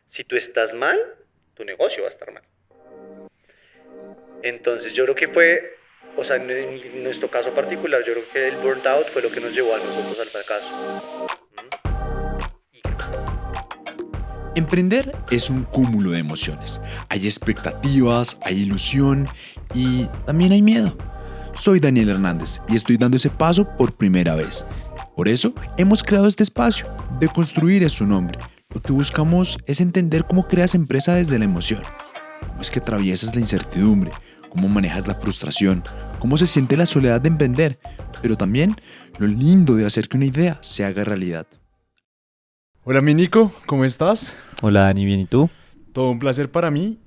Si tú estás mal, tu negocio va a estar mal. Entonces yo creo que fue, o sea, en nuestro caso particular, yo creo que el burnt out fue lo que nos llevó a nosotros al fracaso. Emprender es un cúmulo de emociones. Hay expectativas, hay ilusión y también hay miedo. Soy Daniel Hernández y estoy dando ese paso por primera vez. Por eso hemos creado este espacio. De construir es su nombre. Lo que buscamos es entender cómo creas empresa desde la emoción. Cómo es que atraviesas la incertidumbre, cómo manejas la frustración, cómo se siente la soledad de emprender, pero también lo lindo de hacer que una idea se haga realidad. Hola mi Nico, ¿cómo estás? Hola Dani, ¿bien y tú? Todo un placer para mí.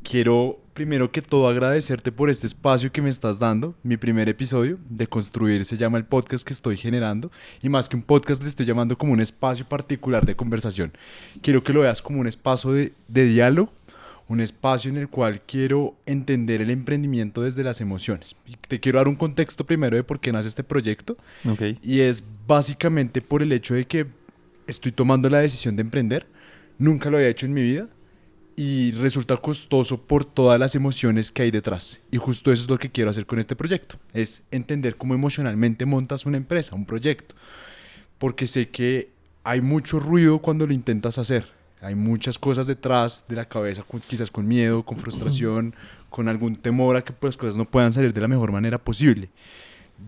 Quiero primero que todo agradecerte por este espacio que me estás dando. Mi primer episodio de Construir se llama el podcast que estoy generando y más que un podcast le estoy llamando como un espacio particular de conversación. Quiero que lo veas como un espacio de diálogo, un espacio en el cual quiero entender el emprendimiento desde las emociones. Y te quiero dar un contexto primero de por qué nace este proyecto. Ok. Y es básicamente por el hecho de que estoy tomando la decisión de emprender. Nunca lo había hecho en mi vida y resulta costoso por todas las emociones que hay detrás. Y justo eso es lo que quiero hacer con este proyecto. Es entender cómo emocionalmente montas una empresa, un proyecto. Porque sé que hay mucho ruido cuando lo intentas hacer. Hay muchas cosas detrás de la cabeza, quizás con miedo, con frustración, con algún temor a que las cosas no puedan salir de la mejor manera posible.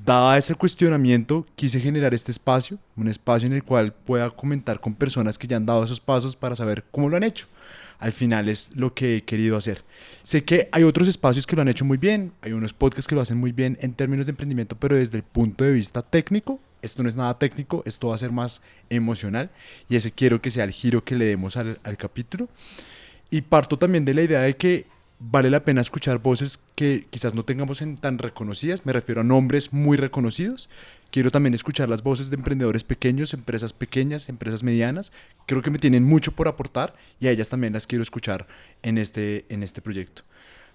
Dada ese cuestionamiento, quise generar este espacio, un espacio en el cual pueda comentar con personas que ya han dado esos pasos para saber cómo lo han hecho. Al final es lo que he querido hacer. Sé que hay otros espacios que lo han hecho muy bien, hay unos podcasts que lo hacen muy bien en términos de emprendimiento, pero desde el punto de vista técnico, esto no es nada técnico, esto va a ser más emocional y ese quiero que sea el giro que le demos al capítulo. Y parto también de la idea de que vale la pena escuchar voces que quizás no tengamos en tan reconocidas, me refiero a nombres muy reconocidos. Quiero también escuchar las voces de emprendedores pequeños, empresas medianas. Creo que me tienen mucho por aportar y a ellas también las quiero escuchar en este proyecto.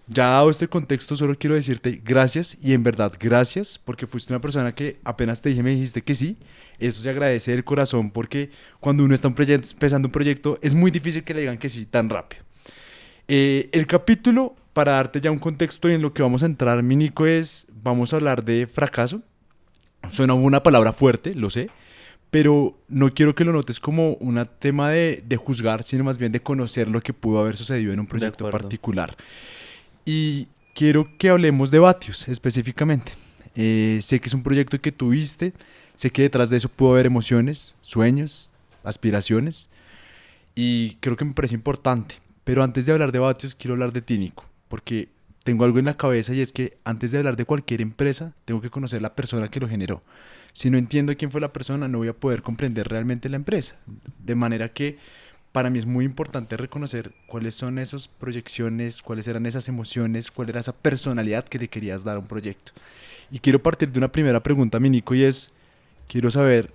Ya dado este contexto, solo quiero decirte gracias y en verdad gracias porque fuiste una persona que apenas te dije me dijiste que sí. Eso se agradece del corazón porque cuando uno está empezando un proyecto es muy difícil que le digan que sí tan rápido. El capítulo, para darte ya un contexto y en lo que vamos a entrar, mi Nico, vamos a hablar de fracaso. Suena una palabra fuerte, lo sé, pero no quiero que lo notes como un tema de juzgar, sino más bien de conocer lo que pudo haber sucedido en un proyecto particular. Y quiero que hablemos de Vatios específicamente. Sé que es un proyecto que tuviste, sé que detrás de eso pudo haber emociones, sueños, aspiraciones, y creo que me parece importante. Pero antes de hablar de Vatios, quiero hablar de ti, Nico, porque tengo algo en la cabeza y es que antes de hablar de cualquier empresa, tengo que conocer la persona que lo generó. Si no entiendo quién fue la persona, no voy a poder comprender realmente la empresa. De manera que para mí es muy importante reconocer cuáles son esas proyecciones, cuáles eran esas emociones, cuál era esa personalidad que le querías dar a un proyecto. Y quiero partir de una primera pregunta, mi Nico, y quiero saber,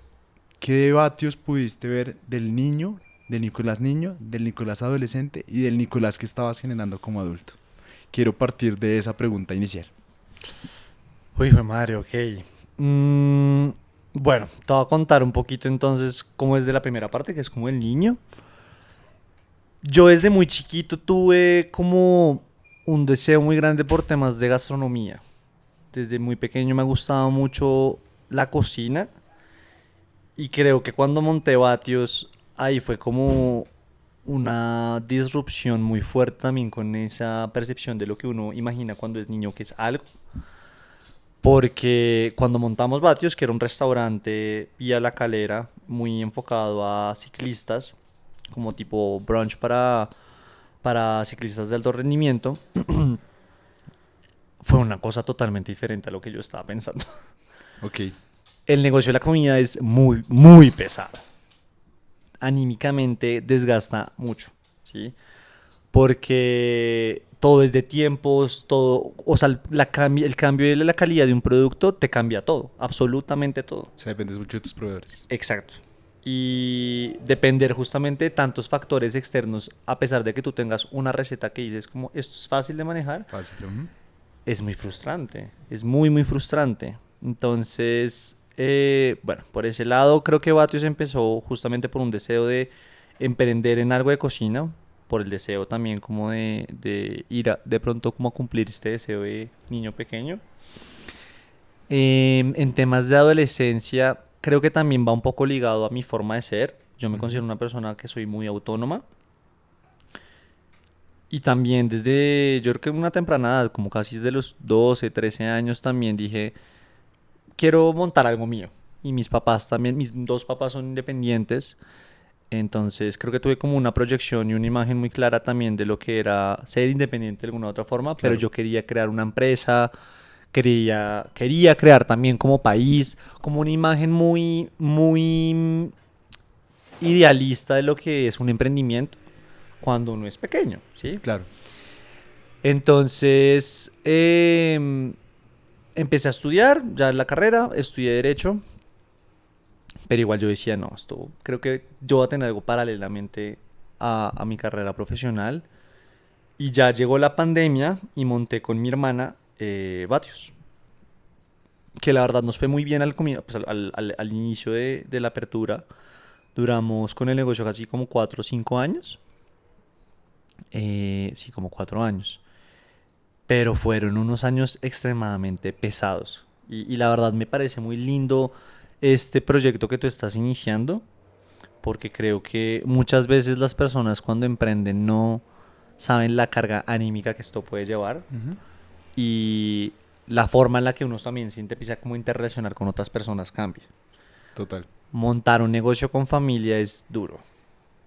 ¿qué de Vatios pudiste ver del niño, del Nicolás adolescente y del Nicolás que estabas generando como adulto? Quiero partir de esa pregunta inicial. Uy, hijo de madre, ok. Bueno, te voy a contar un poquito entonces cómo es de la primera parte, que es como el niño. Yo desde muy chiquito tuve como un deseo muy grande por temas de gastronomía. Desde muy pequeño me ha gustado mucho la cocina y creo que cuando monté Vatios ahí fue como una disrupción muy fuerte también con esa percepción de lo que uno imagina cuando es niño que es algo. Porque cuando montamos Vatios, que era un restaurante vía La Calera, muy enfocado a ciclistas, como tipo brunch para ciclistas de alto rendimiento, fue una cosa totalmente diferente a lo que yo estaba pensando. Ok. El negocio de la comida es muy, muy pesado. Anímicamente desgasta mucho, ¿sí? Porque todo es de tiempos, todo, o sea, el cambio de la calidad de un producto te cambia todo, absolutamente todo. O sea, dependes mucho de tus proveedores. Exacto. Y depender justamente de tantos factores externos, a pesar de que tú tengas una receta que dices como esto es fácil de manejar, Fácil. es muy frustrante, es muy, muy frustrante. Entonces, bueno, por ese lado creo que Vatios empezó justamente por un deseo de emprender en algo de cocina. por el deseo también como de ir de pronto como a cumplir este deseo de niño pequeño. En temas de adolescencia, creo que también va un poco ligado a mi forma de ser. Yo me considero una persona que soy muy autónoma. Y también desde, yo creo que una temprana edad, como casi desde los 12, 13 años, también dije, quiero montar algo mío. Y mis papás también, mis dos papás son independientes. Entonces creo que tuve como una proyección y una imagen muy clara también de lo que era ser independiente de alguna otra forma, pero Claro. yo quería crear una empresa, quería crear también como país, como una imagen muy idealista de lo que es un emprendimiento cuando uno es pequeño, ¿sí? Claro. Entonces empecé a estudiar ya en la carrera, estudié Derecho, pero igual yo decía, no, esto creo que yo voy a tener algo paralelamente a mi carrera profesional. Y ya llegó la pandemia y monté con mi hermana Vatios. Que la verdad nos fue muy bien pues, al inicio de la apertura. Duramos con el negocio casi como 4 o 5 años. Sí, como 4 años. Pero fueron unos años extremadamente pesados. Y la verdad me parece muy lindo este proyecto que tú estás iniciando, porque creo que muchas veces las personas cuando emprenden no saben la carga anímica que esto puede llevar Ujú. y la forma en la que uno también se empieza como a interrelacionar con otras personas cambia. Total. Montar un negocio con familia es duro.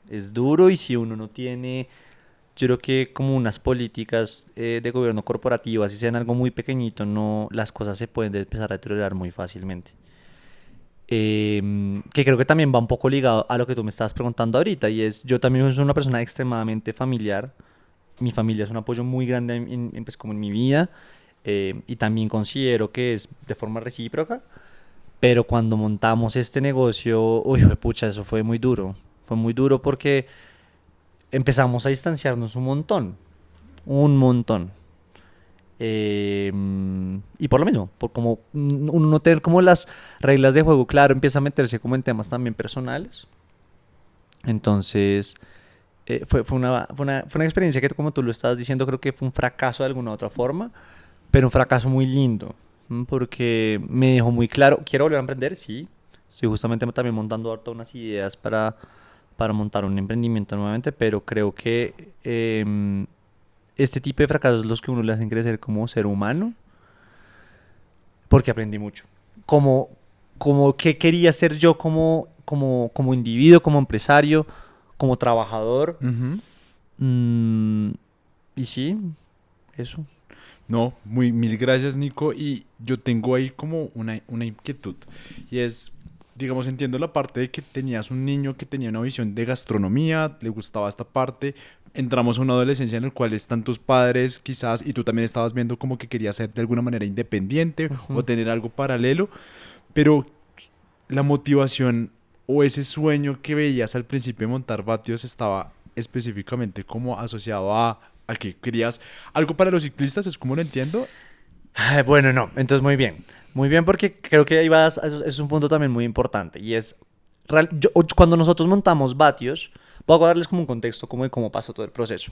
Es duro y si uno no tiene, yo creo que como unas políticas de gobierno corporativo, así sean algo muy pequeñito, no, las cosas se pueden empezar a deteriorar muy fácilmente. Que creo que también va un poco ligado a lo que tú me estabas preguntando ahorita, y es, yo también soy una persona extremadamente familiar. Mi familia es un apoyo muy grande pues, como en mi vida, y también considero que es de forma recíproca, pero cuando montamos este negocio, uy, pucha, eso fue muy duro porque empezamos a distanciarnos un montón. Y por lo mismo, por como uno no tener como las reglas de juego, claro, empieza a meterse como en temas también personales. Entonces, fue una experiencia que, como tú lo estabas diciendo, creo que fue un fracaso de alguna otra forma, pero un fracaso muy lindo, porque me dejó muy claro, quiero volver a emprender, sí. Estoy justamente también montando ahorita unas ideas para montar un emprendimiento nuevamente, pero creo que este tipo de fracasos es los que uno le hacen crecer como ser humano, porque aprendí mucho. Como, como qué quería ser yo como individuo, como empresario, como trabajador. Ujú. Mm, y sí, eso. No, mil gracias, Nico. Y yo tengo ahí como una inquietud. Y es, digamos, entiendo la parte de que tenías un niño que tenía una visión de gastronomía, le gustaba esta parte. Entramos a una adolescencia en la cual están tus padres, quizás, y tú también estabas viendo como que querías ser de alguna manera independiente o Ujú. tener algo paralelo. Pero la motivación o ese sueño que veías al principio de montar Vatios estaba específicamente como asociado a que querías algo para los ciclistas, es como lo entiendo. Ay, bueno, no, entonces muy bien. Muy bien porque creo que ahí vas, eso es un punto también muy importante y es, cuando nosotros montamos Vatios, voy a darles como un contexto como de cómo pasó todo el proceso.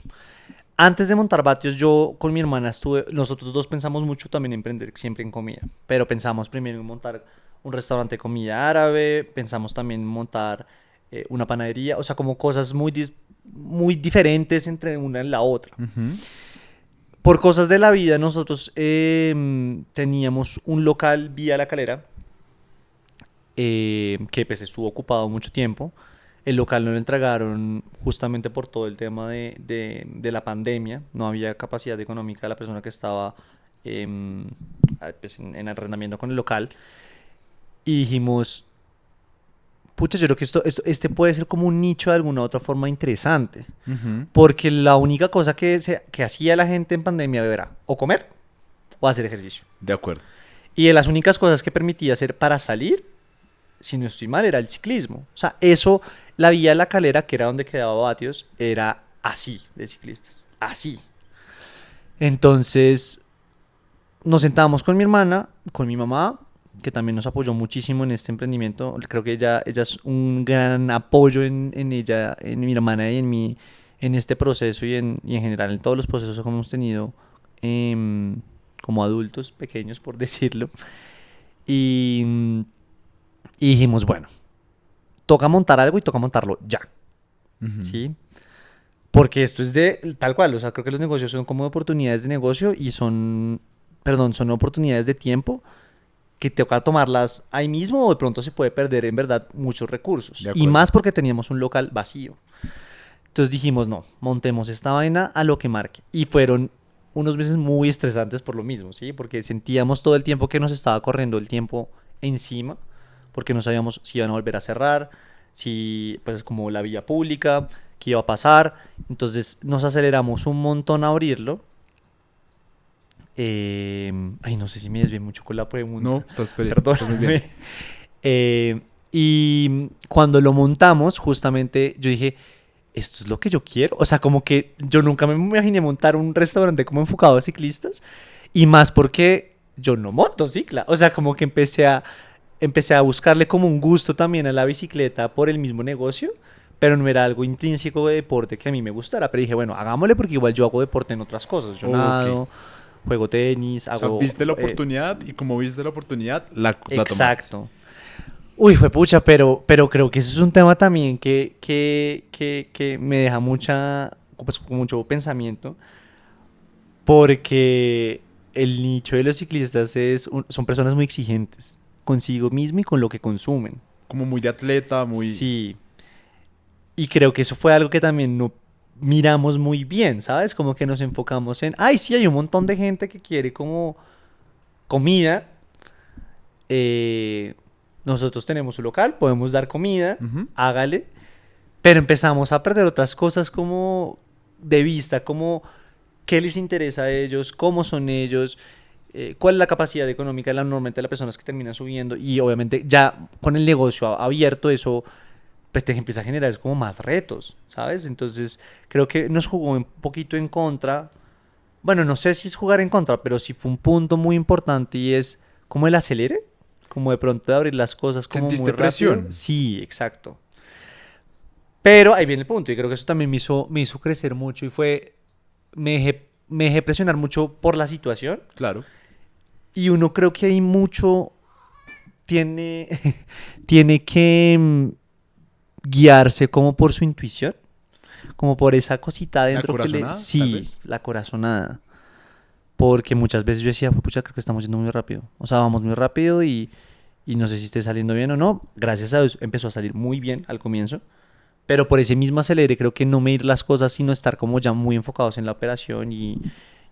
Antes de montar Vatios, yo con mi hermana nosotros dos pensamos mucho también en emprender siempre en comida, pero pensamos primero en montar un restaurante de comida árabe, pensamos también en montar una panadería, o sea, como cosas muy diferentes entre una y la otra. Ujú. Por cosas de la vida, nosotros teníamos un local vía La Calera que pues estuvo ocupado mucho tiempo. El local no lo entregaron justamente por todo el tema de la pandemia. No había capacidad económica de la persona que estaba pues, en arrendamiento con el local. Y dijimos, pucha, yo creo que este puede ser como un nicho de alguna otra forma interesante. Ujú. Porque la única cosa que hacía la gente en pandemia era o comer o hacer ejercicio. De acuerdo. Y de las únicas cosas que permitía hacer para salir, si no estoy mal, era el ciclismo. O sea, eso, la vía de La Calera, que era donde quedaba Batios, era así de ciclistas. Así. Entonces, nos sentábamos con mi hermana, con mi mamá, que también nos apoyó muchísimo en este emprendimiento. Creo que ella es un gran apoyo en ella, en mi hermana y en este proceso y en general en todos los procesos que hemos tenido como adultos pequeños, por decirlo. Y, y dijimos, bueno, toca montar algo y toca montarlo ya, Ujú. ¿sí? Porque esto es de tal cual, o sea, creo que los negocios son como oportunidades de negocio y son oportunidades de tiempo que toca tomarlas ahí mismo o de pronto se puede perder en verdad muchos recursos. De Y acuerdo. más porque teníamos un local vacío. Entonces dijimos, no, montemos esta vaina a lo que marque. Y fueron unos meses muy estresantes por lo mismo, ¿sí? Porque sentíamos todo el tiempo que nos estaba corriendo el tiempo encima, porque no sabíamos si iban a volver a cerrar, si, pues, como la vía pública, qué iba a pasar. Entonces nos aceleramos un montón a abrirlo. Ay, no sé si me desvié mucho con la pregunta. No, estás muy bien. Perdóname. Y cuando lo montamos, justamente yo dije, esto es lo que yo quiero. O sea, como que yo nunca me imaginé montar un restaurante como enfocado a ciclistas. Y más porque yo no monto cicla. O sea, como que empecé a buscarle como un gusto también a la bicicleta por el mismo negocio. Pero no era algo intrínseco de deporte que a mí me gustara. Pero dije, bueno, hagámosle porque igual yo hago deporte en otras cosas. Yo Ok. nado, juego tenis, O sea, hago... viste la oportunidad y como viste la oportunidad, la tomaste. Exacto. Uy, fue pucha, pero creo que eso es un tema también que me deja pues, con mucho pensamiento, porque el nicho de los ciclistas son personas muy exigentes consigo mismo y con lo que consumen. Como muy de atleta, muy... Sí, y creo que eso fue algo que también no miramos muy bien, ¿sabes? Como que nos enfocamos en, ay, sí, hay un montón de gente que quiere como comida. eh, Nosotros tenemos un local, podemos dar comida, Ujú. hágale, pero empezamos a perder otras cosas como de vista, como qué les interesa a ellos, cómo son ellos, cuál es la capacidad económica normalmente de las personas que terminan subiendo y obviamente ya con el negocio abierto eso pues te empieza a generar como más retos, ¿sabes? Entonces creo que nos jugó un poquito en contra. Bueno, no sé si es jugar en contra, pero sí fue un punto muy importante y es como el acelere, como de pronto de abrir las cosas como muy ¿Sentiste rápido. presión? Sí, exacto. Pero ahí viene el punto y creo que eso también me hizo crecer mucho y me dejé presionar mucho por la situación Claro. y uno creo que hay mucho, tiene, tiene que guiarse como por su intuición, como por esa cosita ¿La adentro que le... corazonada, tal Sí, vez? la corazonada. Porque muchas veces yo decía, pucha, creo que estamos yendo muy rápido. O sea, vamos muy rápido y no sé si esté saliendo bien o no. Gracias a Dios empezó a salir muy bien al comienzo. Pero por ese mismo acelere creo que no medir las cosas, sino estar como ya muy enfocados en la operación y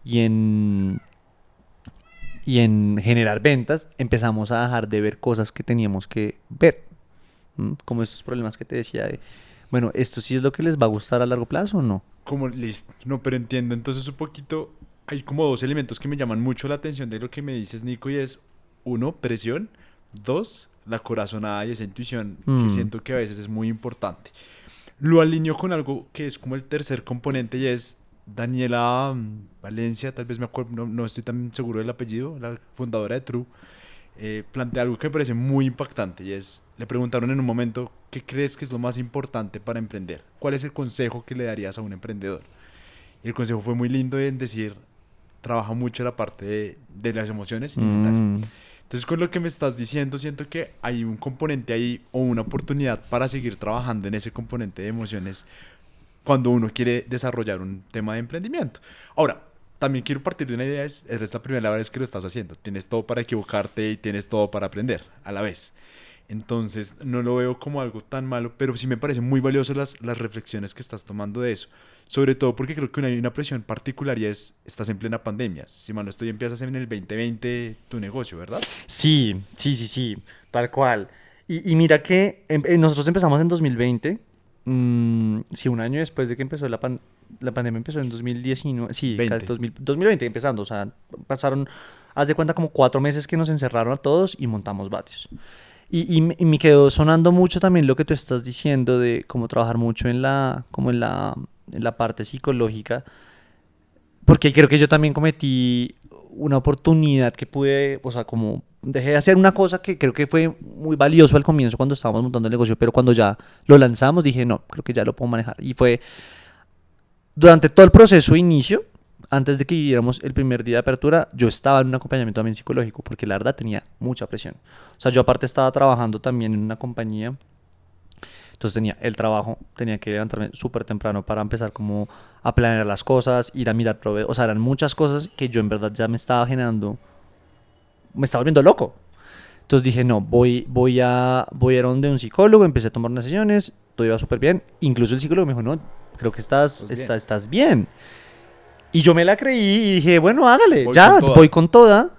en, y en generar ventas, empezamos a dejar de ver cosas que teníamos que ver. Como estos problemas que te decía de, bueno, ¿esto sí es lo que les va a gustar a largo plazo o no? Como listo. No, pero entiendo. Entonces un poquito, hay como dos elementos que me llaman mucho la atención de lo que me dices, Nico, y es, uno, presión, dos, la corazonada y esa intuición que Mm, siento que a veces es muy importante. Lo alineo con algo que es como el tercer componente y es Daniela Valencia, tal vez me acuerdo, no, no estoy tan seguro del apellido, la fundadora de True, plantea algo que me parece muy impactante y es, le preguntaron en un momento, ¿qué crees que es lo más importante para emprender? ¿Cuál es el consejo que le darías a un emprendedor? Y el consejo fue muy lindo en decir, trabaja mucho la parte de las emociones y mental. mm, Entonces, con lo que me estás diciendo, siento que hay un componente ahí o una oportunidad para seguir trabajando en ese componente de emociones cuando uno quiere desarrollar un tema de emprendimiento. Ahora, también quiero partir de una idea, es la primera vez que lo estás haciendo. Tienes todo para equivocarte y tienes todo para aprender a la vez. Entonces, no lo veo como algo tan malo, pero sí me parecen muy valiosas las reflexiones que estás tomando de eso. Sobre todo porque creo que hay una presión particular y es, estás en plena pandemia. Si mal no estoy, empiezas en el 2020 tu negocio, ¿verdad? Sí, sí, sí, sí, tal cual. Y mira que nosotros empezamos en 2020, sí, un año después de que empezó la pandemia empezó en 2019, sí, casi 20. 2020 empezando, o sea, pasaron, haz de cuenta como 4 meses que nos encerraron a todos y montamos Vatios. Y me quedó sonando mucho también lo que tú estás diciendo de cómo trabajar mucho en la parte psicológica, porque creo que yo también cometí una oportunidad que pude, o sea, como dejé de hacer una cosa que creo que fue muy valioso al comienzo cuando estábamos montando el negocio, pero cuando ya lo lanzamos dije, no, creo que ya lo puedo manejar. Y fue durante todo el proceso de inicio, antes de que viviéramos el primer día de apertura, yo estaba en un acompañamiento también psicológico, porque la verdad tenía mucha presión. O sea, yo aparte estaba trabajando también en una compañía, entonces tenía el trabajo, tenía que levantarme súper temprano para empezar como a planear las cosas, ir a mirar proveedores, o sea, eran muchas cosas que yo en verdad ya me estaba generando, me estaba volviendo loco. Entonces dije, no, voy a ir a donde un psicólogo, empecé a tomar unas sesiones, todo iba súper bien. Incluso el psicólogo me dijo, no, creo que estás bien. Y yo me la creí y dije, bueno, hágale, Voy ya, con toda. voy con toda.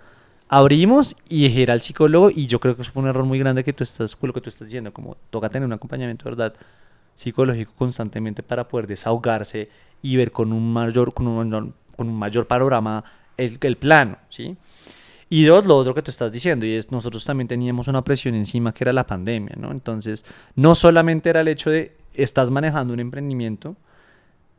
Abrimos y dije, era el psicólogo y yo creo que eso fue un error muy grande que tú estás, con lo que tú estás diciendo, como toca tener un acompañamiento, ¿verdad? Psicológico constantemente para poder desahogarse y ver con un mayor panorama el plano, ¿sí? Y dos, lo otro que tú estás diciendo, y es nosotros también teníamos una presión encima que era la pandemia, ¿no? Entonces, no solamente era el hecho de estás manejando un emprendimiento,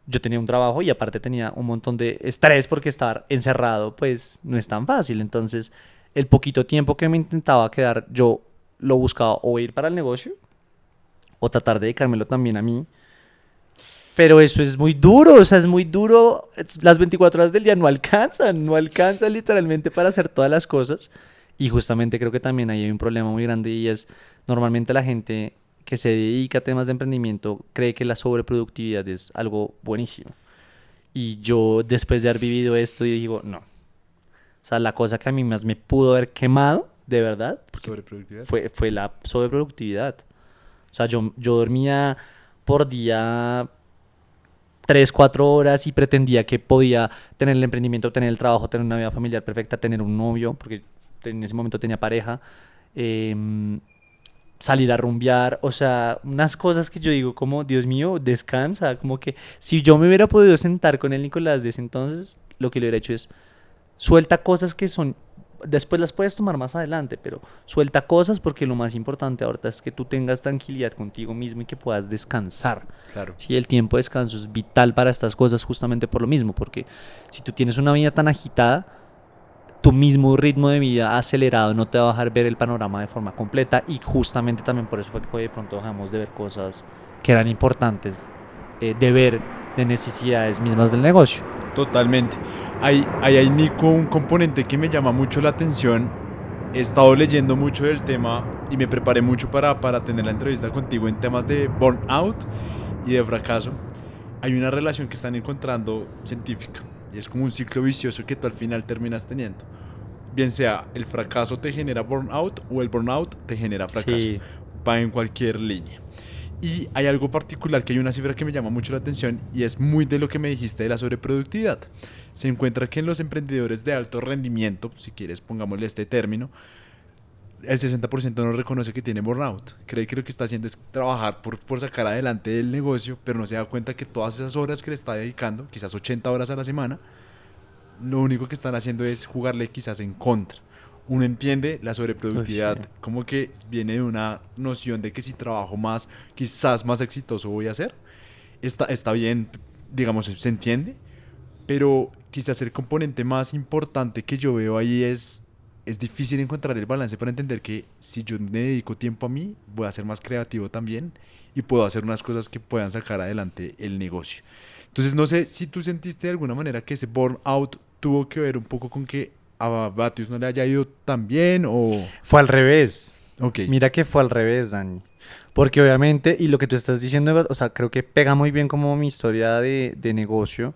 yo tenía un trabajo y aparte tenía un montón de estrés porque estar encerrado, pues no es tan fácil. Entonces, el poquito tiempo que me intentaba quedar, yo lo buscaba o ir para el negocio o tratar de dedicármelo también a mí. Pero eso es muy duro, o sea, es muy duro. Las 24 horas del día no alcanzan literalmente para hacer todas las cosas. Y justamente creo que también ahí hay un problema muy grande y es normalmente la gente que se dedica a temas de emprendimiento cree que la sobreproductividad es algo buenísimo. Y yo después de haber vivido esto, yo digo, no. O sea, la cosa que a mí más me pudo haber quemado, de verdad, Sobreproductividad. fue la sobreproductividad. O sea, yo dormía por día 3 4 horas y pretendía que podía tener el emprendimiento, tener el trabajo, tener una vida familiar perfecta, tener un novio, porque en ese momento tenía pareja, em, salir a rumbear, o sea, unas cosas que yo digo como, Dios mío, descansa, como que si yo me hubiera podido sentar con el Nicolás de ese entonces, lo que le hubiera hecho es, suelta cosas que son, después las puedes tomar más adelante, pero suelta cosas porque lo más importante ahorita es que tú tengas tranquilidad contigo mismo y que puedas descansar. Claro. Sí, el tiempo de descanso es vital para estas cosas justamente por lo mismo, porque si tú tienes una vida tan agitada, tu mismo ritmo de vida acelerado no te va a dejar ver el panorama de forma completa y justamente también por eso fue que de pronto dejamos de ver cosas que eran importantes de ver, de necesidades mismas del negocio. Totalmente. Hay, Nico, un componente que me llama mucho la atención. He estado leyendo mucho del tema y me preparé mucho para tener la entrevista contigo en temas de burnout y de fracaso. Hay una relación que están encontrando científica y es como un ciclo vicioso que tú al final terminas teniendo. Bien sea el fracaso te genera burnout o el burnout te genera fracaso. Sí. Va en cualquier línea. Y hay algo particular, que hay una cifra que me llama mucho la atención y es muy de lo que me dijiste de la sobreproductividad. Se encuentra que en los emprendedores de alto rendimiento, si quieres pongámosle este término, el 60% no reconoce que tiene burnout. Cree que lo que está haciendo es trabajar por sacar adelante el negocio, pero no se da cuenta que todas esas horas que le está dedicando, quizás 80 horas a la semana, lo único que están haciendo es jugarle quizás en contra. Uno entiende la sobreproductividad Uy, sí. como que viene de una noción de que si trabajo más, quizás más exitoso voy a ser. Está bien, digamos, se entiende, pero quizás el componente más importante que yo veo ahí es difícil encontrar el balance para entender que si yo me dedico tiempo a mí, voy a ser más creativo también y puedo hacer unas cosas que puedan sacar adelante el negocio. Entonces no sé si tú sentiste de alguna manera que ese burnout tuvo que ver un poco con que a Batius no le haya ido tan bien o... Fue al revés. Ok. Mira que fue al revés, Dani. Porque obviamente, y lo que tú estás diciendo, o sea, creo que pega muy bien como mi historia de negocio.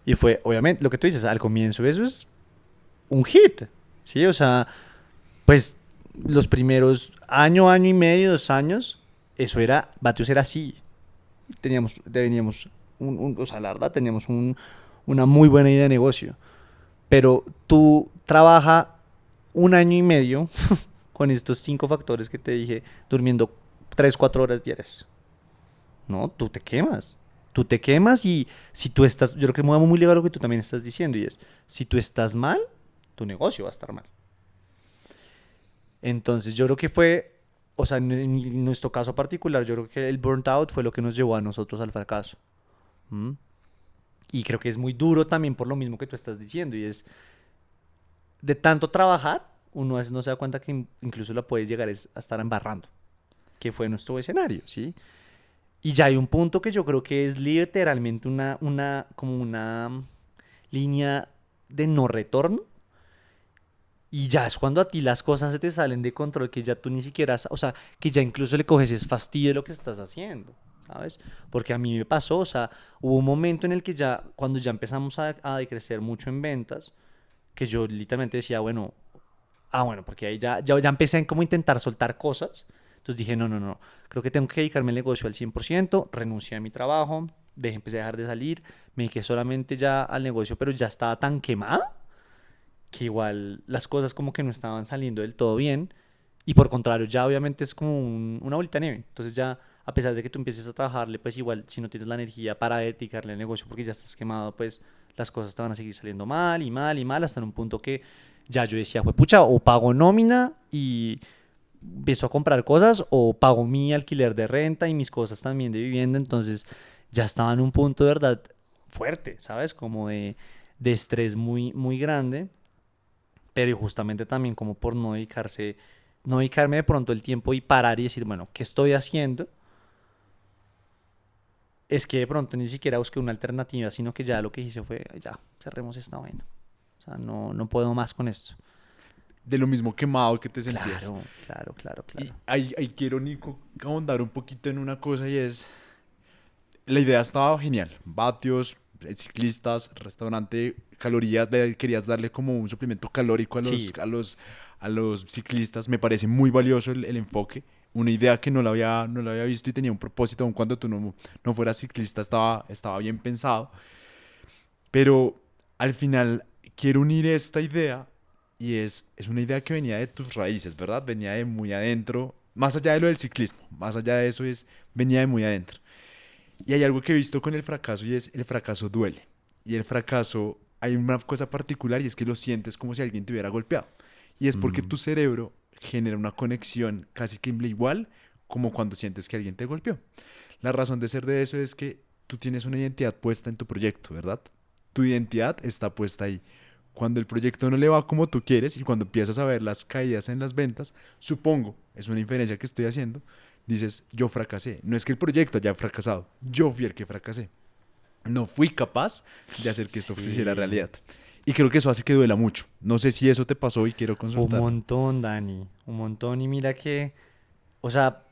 Y fue, obviamente, lo que tú dices, al comienzo eso es un hit, ¿sí? O sea, pues los primeros año y medio, 2 años, Batius era así. Teníamos o sea, la verdad, teníamos una muy buena idea de negocio. Pero tú trabajas un año y medio con estos 5 factores que te dije, durmiendo 3 4 horas diarias. No, tú te quemas. Tú te quemas y si tú estás, yo creo que es muy legal lo que tú también estás diciendo y es, si tú estás mal, tu negocio va a estar mal. Entonces yo creo que fue, o sea, en nuestro caso particular, yo creo que el burnt out fue lo que nos llevó a nosotros al fracaso. ¿Mm? Y creo que es muy duro también por lo mismo que tú estás diciendo y es, de tanto trabajar, uno a veces no se da cuenta que incluso la puedes llegar a estar embarrando, que fue nuestro escenario, ¿sí? Y ya hay un punto que yo creo que es literalmente como una línea de no retorno. Y ya es cuando a ti las cosas se te salen de control, que ya tú ni siquiera, o sea, que ya incluso le coges es fastidio de lo que estás haciendo, ¿sabes? Porque a mí me pasó, o sea, hubo un momento en el que ya, cuando ya empezamos a decrecer mucho en ventas, que yo literalmente decía, bueno, bueno, porque ahí ya empecé a como intentar soltar cosas. Entonces dije, no, no, no, creo que tengo que dedicarme al negocio al 100%, renuncié a mi trabajo, empecé a dejar de salir, me dediqué solamente ya al negocio, pero ya estaba tan quemada que igual las cosas como que no estaban saliendo del todo bien. Y por contrario, ya obviamente es como una bolita de nieve. Entonces ya, a pesar de que tú empieces a trabajarle, pues igual si no tienes la energía para dedicarle al negocio porque ya estás quemado, pues las cosas te van a seguir saliendo mal y mal y mal hasta en un punto que ya yo decía, pucha, o pago nómina y empiezo a comprar cosas o pago mi alquiler de renta y mis cosas también de vivienda. Entonces ya estaba en un punto de verdad fuerte, ¿sabes? Como de estrés muy, muy grande, pero justamente también como por no dedicarme de pronto el tiempo y parar y decir, bueno, ¿qué estoy haciendo? Es que de pronto ni siquiera busqué una alternativa, sino que ya lo que hice fue, ya, cerremos esta vaina. O sea, no puedo más con esto. De lo mismo quemado que te sentías. Claro, claro, claro, Y claro. ahí quiero, Nico, ahondar un poquito en una cosa y es, la idea estaba genial. Vatios, ciclistas, restaurante, calorías, querías darle como un suplemento calórico a Sí, a los ciclistas. Me parece muy valioso el enfoque. Una idea que no la había visto y tenía un propósito, aun cuando tú no fueras ciclista, estaba bien pensado. Pero al final quiero unir esta idea y es una idea que venía de tus raíces, ¿verdad? Venía de muy adentro, más allá de lo del ciclismo, más allá de eso venía de muy adentro. Y hay algo que he visto con el fracaso y es el fracaso duele. Y el fracaso, hay una cosa particular y es que lo sientes como si alguien te hubiera golpeado. Y es porque mm, tu cerebro genera una conexión casi que igual como cuando sientes que alguien te golpeó. La razón de ser de eso es que tú tienes una identidad puesta en tu proyecto, ¿verdad? Tu identidad está puesta ahí. Cuando el proyecto no le va como tú quieres y cuando empiezas a ver las caídas en las ventas, supongo, es una inferencia que estoy haciendo, dices, yo fracasé. No es que el proyecto haya fracasado, yo fui el que fracasé. No fui capaz de hacer que esto se hiciera sí. realidad. Y creo que eso hace que duela mucho. No sé si eso te pasó y quiero Un consultar. montón, Dani. Un montón. Y mira que, o sea,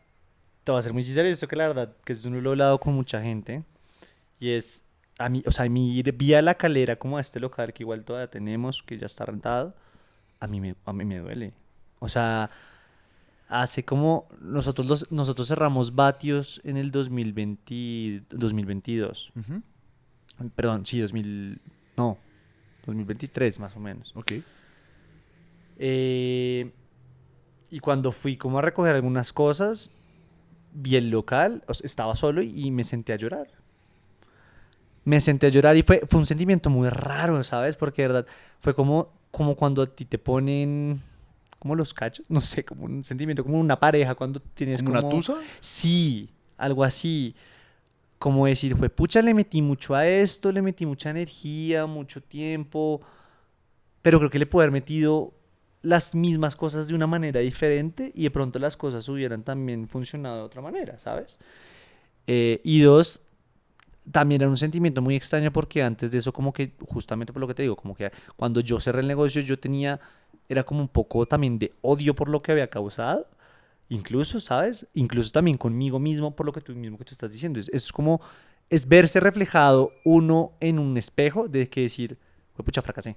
te voy a ser muy sincero, y esto que la verdad, que esto no lo he hablado con mucha gente. Y es, a mí, o sea, mi ir vía la calera como a este local que igual todavía tenemos, que ya está rentado, a mí me duele. O sea, hace como, nosotros cerramos Vatios en el 2022. Ujú. Perdón, sí, no, 2023 más o menos. Ok. Eh, y cuando fui como a recoger algunas cosas, vi el local, o sea, estaba solo y me senté a llorar. Me senté a llorar y fue un sentimiento muy raro, ¿sabes? Porque de verdad fue como cuando a ti te ponen como los cachos, no sé, como un sentimiento, como una pareja, cuando tienes ¿Como una como, tusa? sí, algo así, como decir, fue, pucha, le metí mucho a esto, le metí mucha energía, mucho tiempo, pero creo que le puedo haber metido las mismas cosas de una manera diferente y de pronto las cosas hubieran también funcionado de otra manera, ¿sabes? Y dos, también era un sentimiento muy extraño porque antes de eso como que, justamente por lo que te digo, como que cuando yo cerré el negocio era como un poco también de odio por lo que había causado, incluso, ¿sabes? Incluso también conmigo mismo por lo que tú mismo que tú estás diciendo. Es como, es verse reflejado uno en un espejo de que decir, "Jue pucha, fracasé".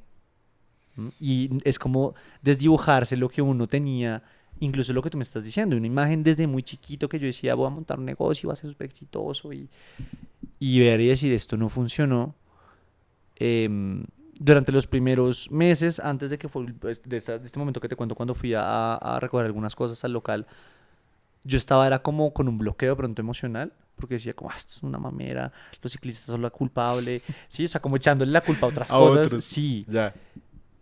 ¿M? Y es como desdibujarse lo que uno tenía, incluso lo que tú me estás diciendo, una imagen desde muy chiquito que yo decía, voy a montar un negocio, va a ser súper exitoso y ver y decir, esto no funcionó. Durante los primeros meses, antes de que fue pues, de este momento que te cuento cuando fui a recoger algunas cosas al local, yo era como con un bloqueo de pronto emocional, porque decía como, esto es una mamera, los ciclistas son la culpable, sí, o sea, como echándole la culpa a otras A cosas, otros. sí. Ya.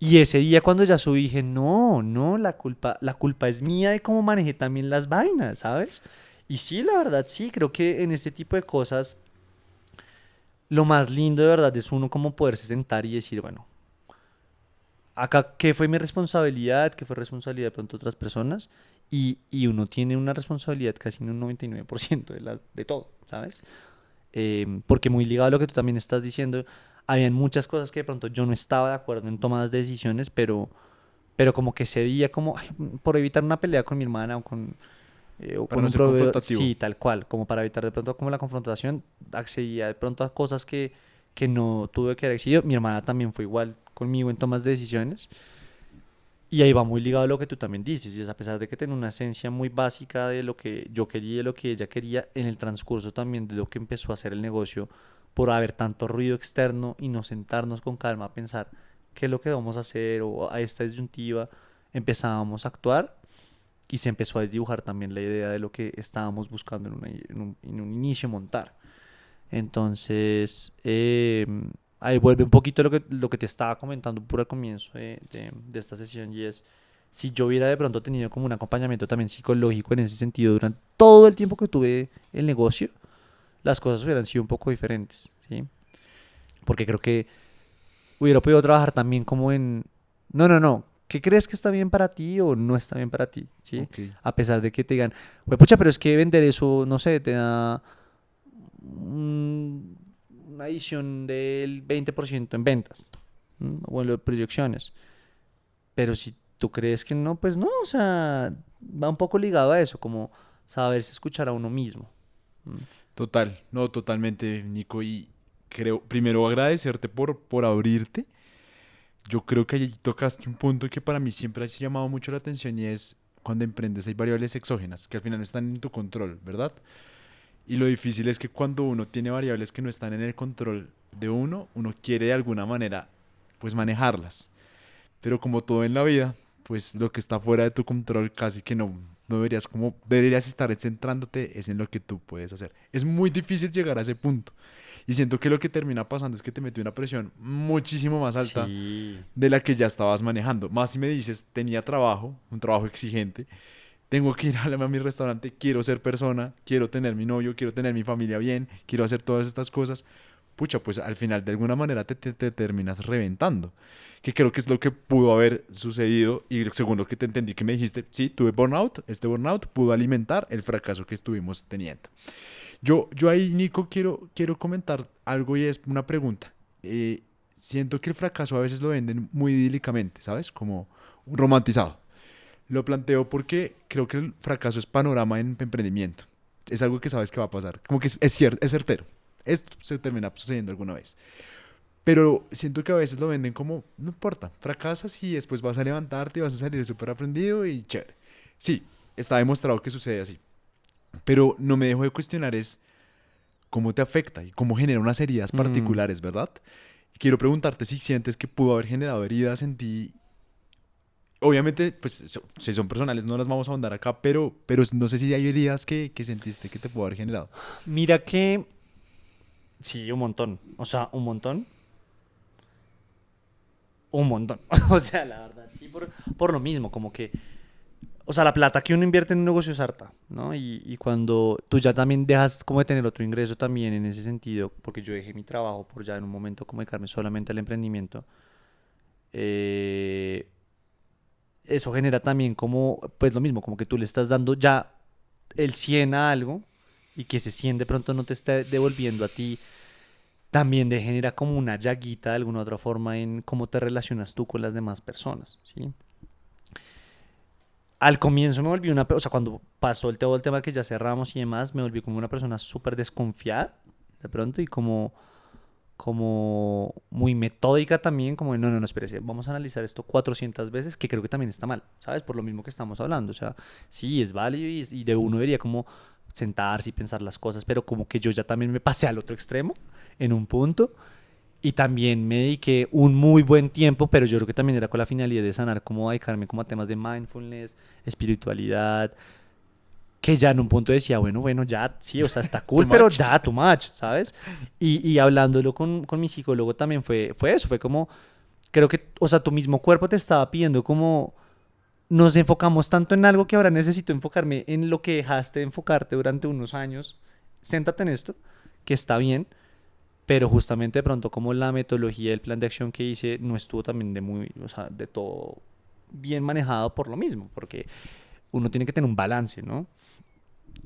Y ese día cuando ya subí dije, no, no, la culpa es mía de cómo manejé también las vainas, ¿sabes? Y sí, la verdad, sí, creo que en este tipo de cosas lo más lindo de verdad es uno como poderse sentar y decir, bueno, acá, ¿qué fue mi responsabilidad? ¿Qué fue responsabilidad de pronto de otras personas? Y uno tiene una responsabilidad casi en un 99% de todo, ¿sabes? Porque muy ligado a lo que tú también estás diciendo, habían muchas cosas que de pronto yo no estaba de acuerdo en tomadas de decisiones, pero como que cedía como ay, por evitar una pelea con mi hermana o Para con no un ser proveedor, confrontativo. sí, tal cual, como para evitar de pronto como la confrontación, accedía de pronto a cosas que no tuve que haber accedido. Mi hermana también fue igual conmigo en tomas de decisiones. Y ahí va muy ligado a lo que tú también dices, y es a pesar de que tiene una esencia muy básica de lo que yo quería y de lo que ella quería, en el transcurso también de lo que empezó a hacer el negocio, por haber tanto ruido externo y no sentarnos con calma a pensar qué es lo que vamos a hacer o a esta disyuntiva, empezábamos a actuar y se empezó a desdibujar también la idea de lo que estábamos buscando en un inicio montar. Entonces, ahí vuelve un poquito lo que te estaba comentando por al comienzo de esta sesión y es, si yo hubiera de pronto tenido como un acompañamiento también psicológico en ese sentido durante todo el tiempo que tuve el negocio, las cosas hubieran sido un poco diferentes, ¿sí? Porque creo que hubiera podido trabajar también como en, no, no, no, ¿qué crees que está bien para ti o no está bien para ti? ¿Sí? Ok. A pesar de que te digan, pues pucha, pero es que vender eso, no sé, te da una adición del 20% en ventas, ¿m? O en las proyecciones. Pero si tú crees que no, pues no, o sea, va un poco ligado a eso, como saberse escuchar a uno mismo. ¿M? Total, no, totalmente, Nico. Y creo, primero agradecerte por abrirte. Yo creo que allí tocaste un punto que para mí siempre ha llamado mucho la atención y es cuando emprendes hay variables exógenas que al final no están en tu control, ¿verdad? Y lo difícil es que cuando uno tiene variables que no están en el control de uno, uno quiere de alguna manera pues manejarlas. Pero como todo en la vida, pues lo que está fuera de tu control casi que no deberías como deberías estar centrándote es en lo que tú puedes hacer. Es muy difícil llegar a ese punto. Y siento que lo que termina pasando es que te mete una presión muchísimo más alta Sí. de la que ya estabas manejando. Más si me dices, tenía trabajo, un trabajo exigente, tengo que ir a mi restaurante, quiero ser persona, quiero tener mi novio, quiero tener mi familia bien, quiero hacer todas estas cosas. Pucha, pues al final de alguna manera te terminas reventando. Que creo que es lo que pudo haber sucedido y según lo que te entendí que me dijiste, sí, tuve burnout, este burnout pudo alimentar el fracaso que estuvimos teniendo. Yo ahí, Nico, quiero comentar algo y es una pregunta. Siento que el fracaso a veces lo venden muy idílicamente, ¿sabes? Como romantizado. Lo planteo porque creo que el fracaso es panorama en emprendimiento. Es algo que sabes que va a pasar. Como que es cierto, es certero. Esto se termina sucediendo alguna vez. Pero siento que a veces lo venden como, no importa, fracasas y después vas a levantarte y vas a salir súper aprendido y chévere. Sí, está demostrado que sucede así. Pero no me dejo de cuestionar es cómo te afecta y cómo genera unas heridas Mm, particulares, ¿verdad? Y quiero preguntarte si sientes que pudo haber generado heridas en ti. Obviamente, pues si son personales no las vamos a ahondar acá, pero no sé si hay heridas que sentiste que te pudo haber generado. Mira que, sí, un montón, o sea, un montón, un montón. O sea, la verdad, sí, por lo mismo, como que, o sea, la plata que uno invierte en un negocio es harta, ¿no? Y cuando tú ya también dejas como de tener otro ingreso también en ese sentido, porque yo dejé mi trabajo por ya en un momento como dedicarme solamente al emprendimiento, eh, eso genera también como, pues lo mismo, como que tú le estás dando ya el 100 a algo y que ese 100 de pronto no te esté devolviendo a ti, también te genera como una llaguita de alguna otra forma en cómo te relacionas tú con las demás personas, ¿sí? Al comienzo me volví o sea, cuando pasó todo el tema que ya cerramos y demás, me volví como una persona súper desconfiada de pronto y como muy metódica también, como de, no, no, no, espérese, vamos a analizar esto 400 veces, que creo que también está mal, ¿sabes? Por lo mismo que estamos hablando, o sea, sí, es válido y de uno debería como sentarse y pensar las cosas, pero como que yo ya también me pasé al otro extremo en un punto y también me dediqué un muy buen tiempo, pero yo creo que también era con la finalidad de sanar, como dedicarme como a temas de mindfulness, espiritualidad, que ya en un punto decía, bueno, bueno, ya, sí, o sea, está Too cool, pero much. ya, too much, ¿sabes? Y hablándolo con mi psicólogo también fue eso, fue como, creo que, o sea, tu mismo cuerpo te estaba pidiendo como, nos enfocamos tanto en algo que ahora necesito enfocarme en lo que dejaste de enfocarte durante unos años, céntrate en esto, que está bien, pero justamente de pronto como la metodología, el plan de acción que hice no estuvo también de muy, o sea, de todo bien manejado por lo mismo, porque uno tiene que tener un balance, ¿no?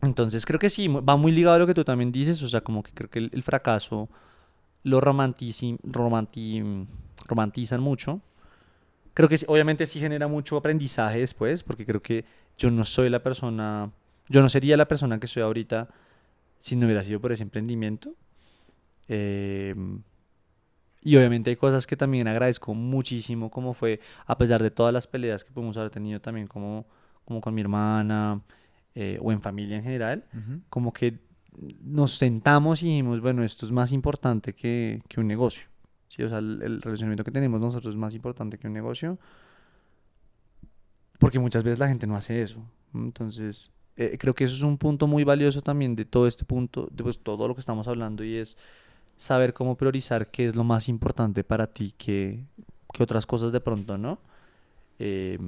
Entonces creo que sí, va muy ligado a lo que tú también dices, o sea, como que creo que el fracaso lo romantizan mucho. Creo que obviamente sí genera mucho aprendizaje después, porque creo que yo no soy la persona, yo no sería la persona que soy ahorita si no hubiera sido por ese emprendimiento. Eh, y obviamente hay cosas que también agradezco muchísimo, como fue, a pesar de todas las peleas que pudimos haber tenido también como con mi hermana o en familia en general, Ujú. como que nos sentamos y dijimos, bueno, esto es más importante que un negocio. Sí, o sea, el relacionamiento que tenemos nosotros es más importante que un negocio, porque muchas veces la gente no hace eso. ¿No? Entonces, creo que eso es un punto muy valioso también de todo este punto, de pues, todo lo que estamos hablando, y es saber cómo priorizar qué es lo más importante para ti que otras cosas de pronto, ¿no? Eh,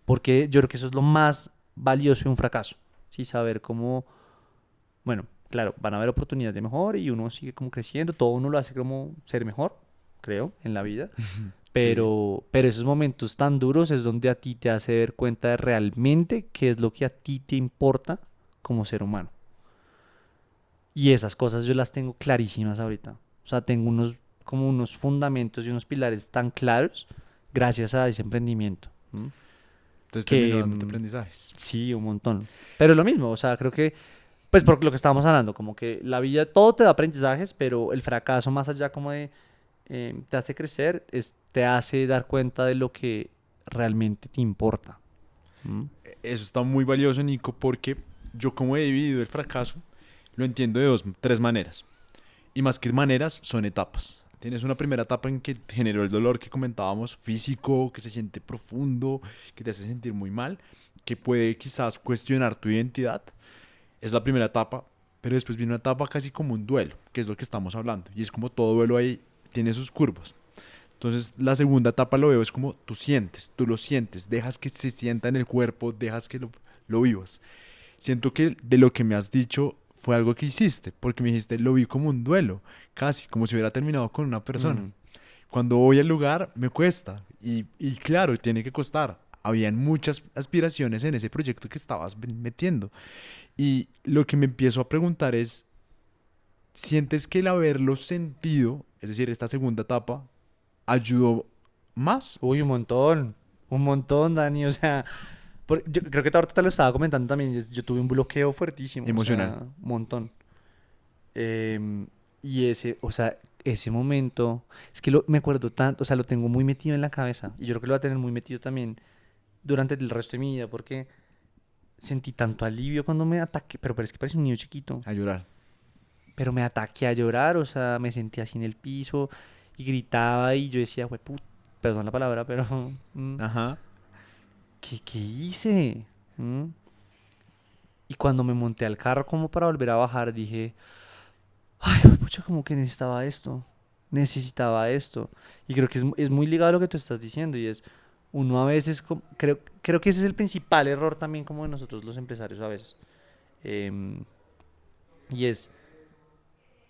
Porque yo creo que eso es lo más valioso de un fracaso, ¿sí? Saber cómo, bueno, claro, van a haber oportunidades de mejor y uno sigue como creciendo, todo uno lo hace como ser mejor, creo, en la vida, Sí. pero esos momentos tan duros es donde a ti te hace dar cuenta de realmente qué es lo que a ti te importa como ser humano. Y esas cosas yo las tengo clarísimas ahorita. O sea, tengo como unos fundamentos y unos pilares tan claros gracias a ese emprendimiento. ¿M? Entonces terminó Que dándote aprendizajes. sí, un montón. Pero lo mismo, o sea, creo que, pues por lo que estábamos hablando, como que la vida, todo te da aprendizajes, pero el fracaso más allá como de te hace crecer, te hace dar cuenta de lo que realmente te importa. ¿M? Eso está muy valioso, Nico, porque yo como he vivido el fracaso, lo entiendo de dos, tres maneras. Y más que maneras, son etapas. Tienes una primera etapa en que generó el dolor que comentábamos, físico, que se siente profundo, que te hace sentir muy mal, que puede quizás cuestionar tu identidad. Es la primera etapa, pero después viene una etapa casi como un duelo, que es lo que estamos hablando. Y es como todo duelo ahí tiene sus curvas. Entonces la segunda etapa lo veo es como tú sientes, tú lo sientes, dejas que se sienta en el cuerpo, dejas que lo vivas. Siento que de lo que me has dicho fue algo que hiciste, porque me dijiste lo vi como un duelo, casi como si hubiera terminado con una persona. Mm. Cuando voy al lugar me cuesta y claro, tiene que costar. Habían muchas aspiraciones en ese proyecto que estabas metiendo. Y lo que me empiezo a preguntar es, ¿sientes que el haberlo sentido, es decir, esta segunda etapa, ayudó más? Uy, un montón, Dani, o sea, yo creo que ahorita te lo estaba comentando también, yo tuve un bloqueo fuertísimo, o Emocional. sea, un montón. Em, y ese, o sea, ese momento, es que me acuerdo tanto, o sea, lo tengo muy metido en la cabeza, y yo creo que lo voy a tener muy metido también durante el resto de mi vida, porque sentí tanto alivio cuando me ataqué, pero es que parece un niño chiquito, A llorar. pero me ataqué a llorar, o sea, me sentí así en el piso, y gritaba, y yo decía, perdón la palabra, pero... Ajá. ¿qué hice? ¿Mm? Y cuando me monté al carro como para volver a bajar, dije, ay, pucha, como que necesitaba esto. Y creo que es muy ligado a lo que tú estás diciendo, y es, uno a veces, creo que ese es el principal error también como de nosotros los empresarios a veces. Em, y es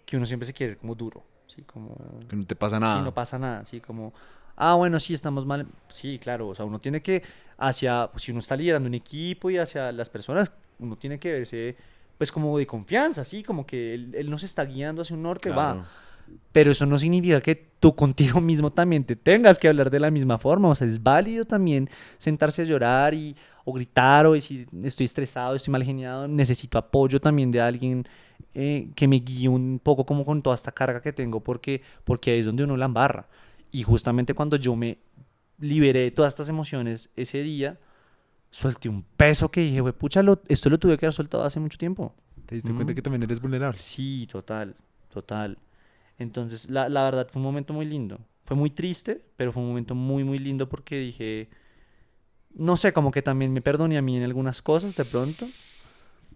que uno siempre se quiere como duro, ¿sí? Como, Que no te pasa sí, no nada. pasa nada, ¿sí? Como, ah, bueno, sí, estamos mal. Sí, claro, o sea, uno tiene que, pues si uno está liderando un equipo y hacia las personas, uno tiene que verse, pues como de confianza, ¿sí? Como que él nos está guiando hacia un norte, va. Claro. Pero eso no significa que tú contigo mismo también te tengas que hablar de la misma forma. O sea, es válido también sentarse a llorar o gritar o decir, estoy estresado, estoy mal geniado, necesito apoyo también de alguien que me guíe un poco como con toda esta carga que tengo, porque ahí es donde uno la embarra. Y justamente cuando yo me liberé de todas estas emociones ese día, solté un peso que dije, pucha, esto lo tuve que haber soltado hace mucho tiempo. ¿Te diste cuenta ¿Mm? que también eres vulnerable? Sí, total, total. Entonces, la verdad fue un momento muy lindo. Fue muy triste, pero fue un momento muy, muy lindo porque dije, no sé, como que también me perdoné a mí en algunas cosas de pronto,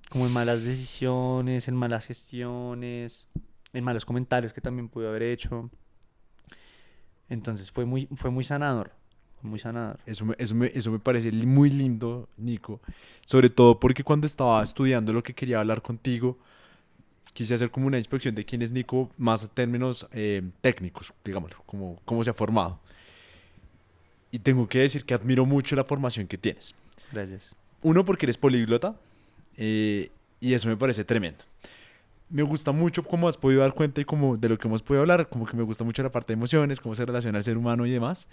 como en malas decisiones, en malas gestiones, en malos comentarios que también pude haber hecho. Entonces fue muy sanador, muy sanador. Eso me parece muy lindo, Nico. Sobre todo porque cuando estaba estudiando lo que quería hablar contigo, quise hacer como una inspección de quién es Nico, más en términos técnicos, digámoslo, como cómo se ha formado. Y tengo que decir que admiro mucho la formación que tienes. Gracias. Uno, porque eres políglota, y eso me parece tremendo. Me gusta mucho cómo has podido dar cuenta y como de lo que hemos podido hablar, como que me gusta mucho la parte de emociones, cómo se relaciona al ser humano y demás.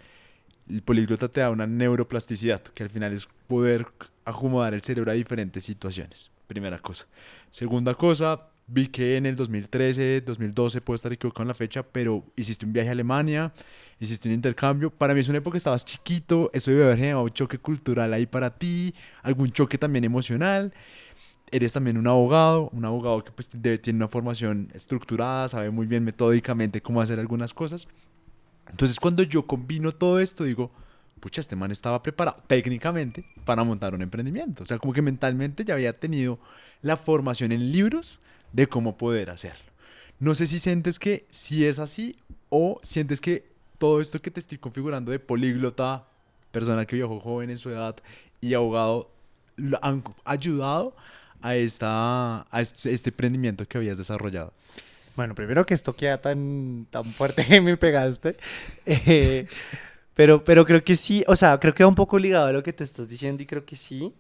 El políglota te da una neuroplasticidad, que al final es poder acomodar el cerebro a diferentes situaciones. Primera cosa. Segunda cosa, vi que en el 2013, 2012, puedo estar equivocado en la fecha, pero hiciste un viaje a Alemania, hiciste un intercambio. Para mí es una época que estabas chiquito, eso debe haber generado un choque cultural ahí para ti, algún choque también emocional. Eres también un abogado que pues tiene una formación estructurada, sabe muy bien metódicamente cómo hacer algunas cosas. Entonces cuando yo combino todo esto, digo, pucha, este man estaba preparado técnicamente para montar un emprendimiento. O sea, como que mentalmente ya había tenido la formación en libros de cómo poder hacerlo. No sé si sientes que sí es así o sientes que todo esto que te estoy configurando de políglota, persona que viajó joven en su edad y abogado, lo han ayudado a este emprendimiento que habías desarrollado. Bueno, primero que esto queda tan fuerte que me pegaste. eh, pero creo que sí, o sea, creo que va un poco ligado a lo que tú estás diciendo y creo que sí,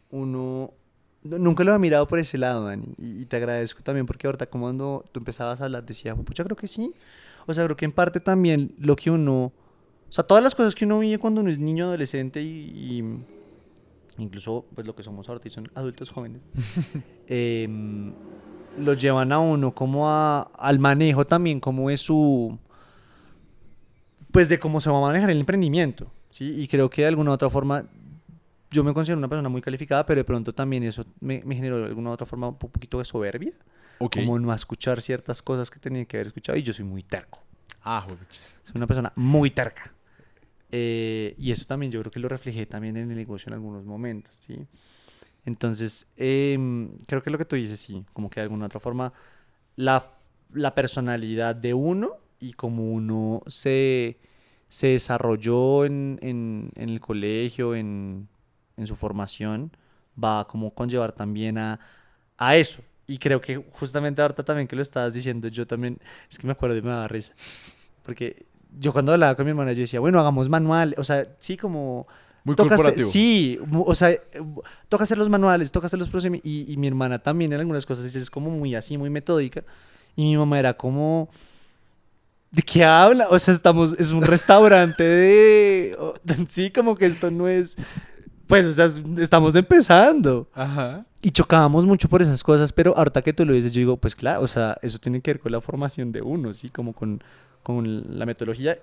uno nunca lo había mirado por ese lado, Dani, y te agradezco también porque ahorita como cuando tú empezabas a hablar decía, pucha, creo que sí. O sea, creo que en parte también lo que uno, o sea, todas las cosas que uno vive cuando uno es niño, adolescente incluso pues lo que somos ahorita y son adultos jóvenes, em, lo llevan a uno como al manejo también, como es su, pues de cómo se va a manejar el emprendimiento, ¿sí? Y creo que de alguna u otra forma, yo me considero una persona muy calificada, pero de pronto también eso me generó de alguna u otra forma un poquito de soberbia, Ok. como no escuchar ciertas cosas que tenía que haber escuchado, y yo soy muy terco, Ah, juepuchas. soy una persona muy terca. Y eso también yo creo que lo reflejé también en el negocio en algunos momentos, ¿sí? Entonces, creo que lo que tú dices, sí, como que de alguna otra forma, la, la personalidad de uno y como uno se desarrolló en el colegio, en su formación, va como conllevar también a eso. Y creo que justamente ahorita también que lo estabas diciendo, yo también, es que me acuerdo y me daba risa, porque yo cuando hablaba con mi hermana yo decía, bueno, hagamos manual, o sea, sí, como Muy toca corporativo. sí, o sea, toca hacer los manuales, toca hacer los procedimientos. Y mi hermana también en algunas cosas ella es como muy así, muy metódica. Y mi mamá era como, ¿de qué habla? O sea, es un restaurante sí, como que esto no es, pues, o sea, estamos empezando. Ajá. Y chocábamos mucho por esas cosas, pero ahorita que tú lo dices, yo digo, pues claro, o sea, eso tiene que ver con la formación de uno, ¿sí? Como con la metodología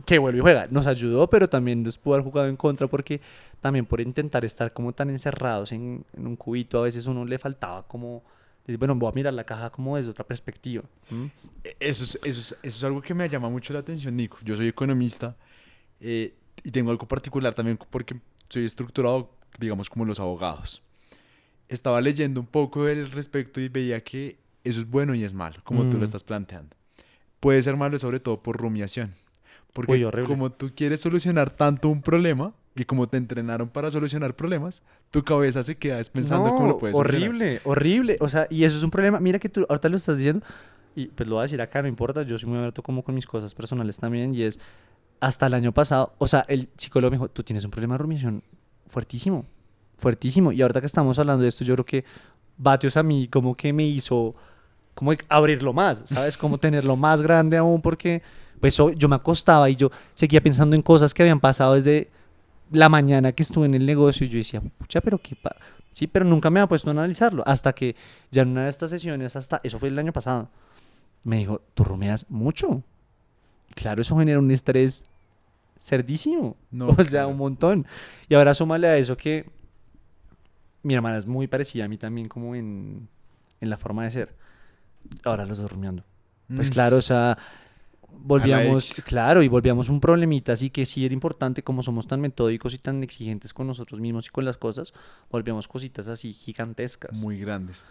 que vuelve y juega. Nos ayudó, pero también nos pudo haber jugado en contra porque también por intentar estar como tan encerrados en un cubito, a veces uno le faltaba como, decir, bueno, voy a mirar la caja como desde otra perspectiva. ¿M? Eso es algo que me llama mucho la atención, Nico. Yo soy economista, y tengo algo particular también porque soy estructurado, digamos, como los abogados. Estaba leyendo un poco del respecto y veía que eso es bueno y es malo, como tú lo Mm. estás planteando. Puede ser malo sobre todo por rumiación. Uy, Porque horrible. como tú quieres solucionar tanto un problema y como te entrenaron para solucionar problemas, tu cabeza se queda pensando cómo lo No, puedes solucionar. horrible, horrible. O sea, y eso es un problema. Mira que tú ahorita lo estás diciendo, y pues lo voy a decir acá, no importa, yo soy muy abierto como con mis cosas personales también, y es, hasta el año pasado, o sea, el psicólogo me dijo, tú tienes un problema de rumiación fuertísimo, fuertísimo. Y ahorita que estamos hablando de esto, yo creo que Batios a mí como que me hizo como abrirlo más, ¿sabes? Como tenerlo más grande aún porque pues yo me acostaba y yo seguía pensando en cosas que habían pasado desde la mañana que estuve en el negocio y yo decía, pucha, pero sí, pero nunca me había puesto a analizarlo hasta que ya en una de estas sesiones, hasta eso fue el año pasado, me dijo, tú rumeas mucho. Claro, eso genera un estrés cerdísimo, No, o sea, claro. un montón. Y ahora súmale a eso que mi hermana es muy parecida a mí también como en la forma de ser. Ahora los dos rumiando. Pues Mm, claro, o sea, a la volvíamos, X. claro, y volvíamos un problemita, así que sí era importante, como somos tan metódicos y tan exigentes con nosotros mismos y con las cosas, volvíamos cositas así gigantescas. Muy grandes.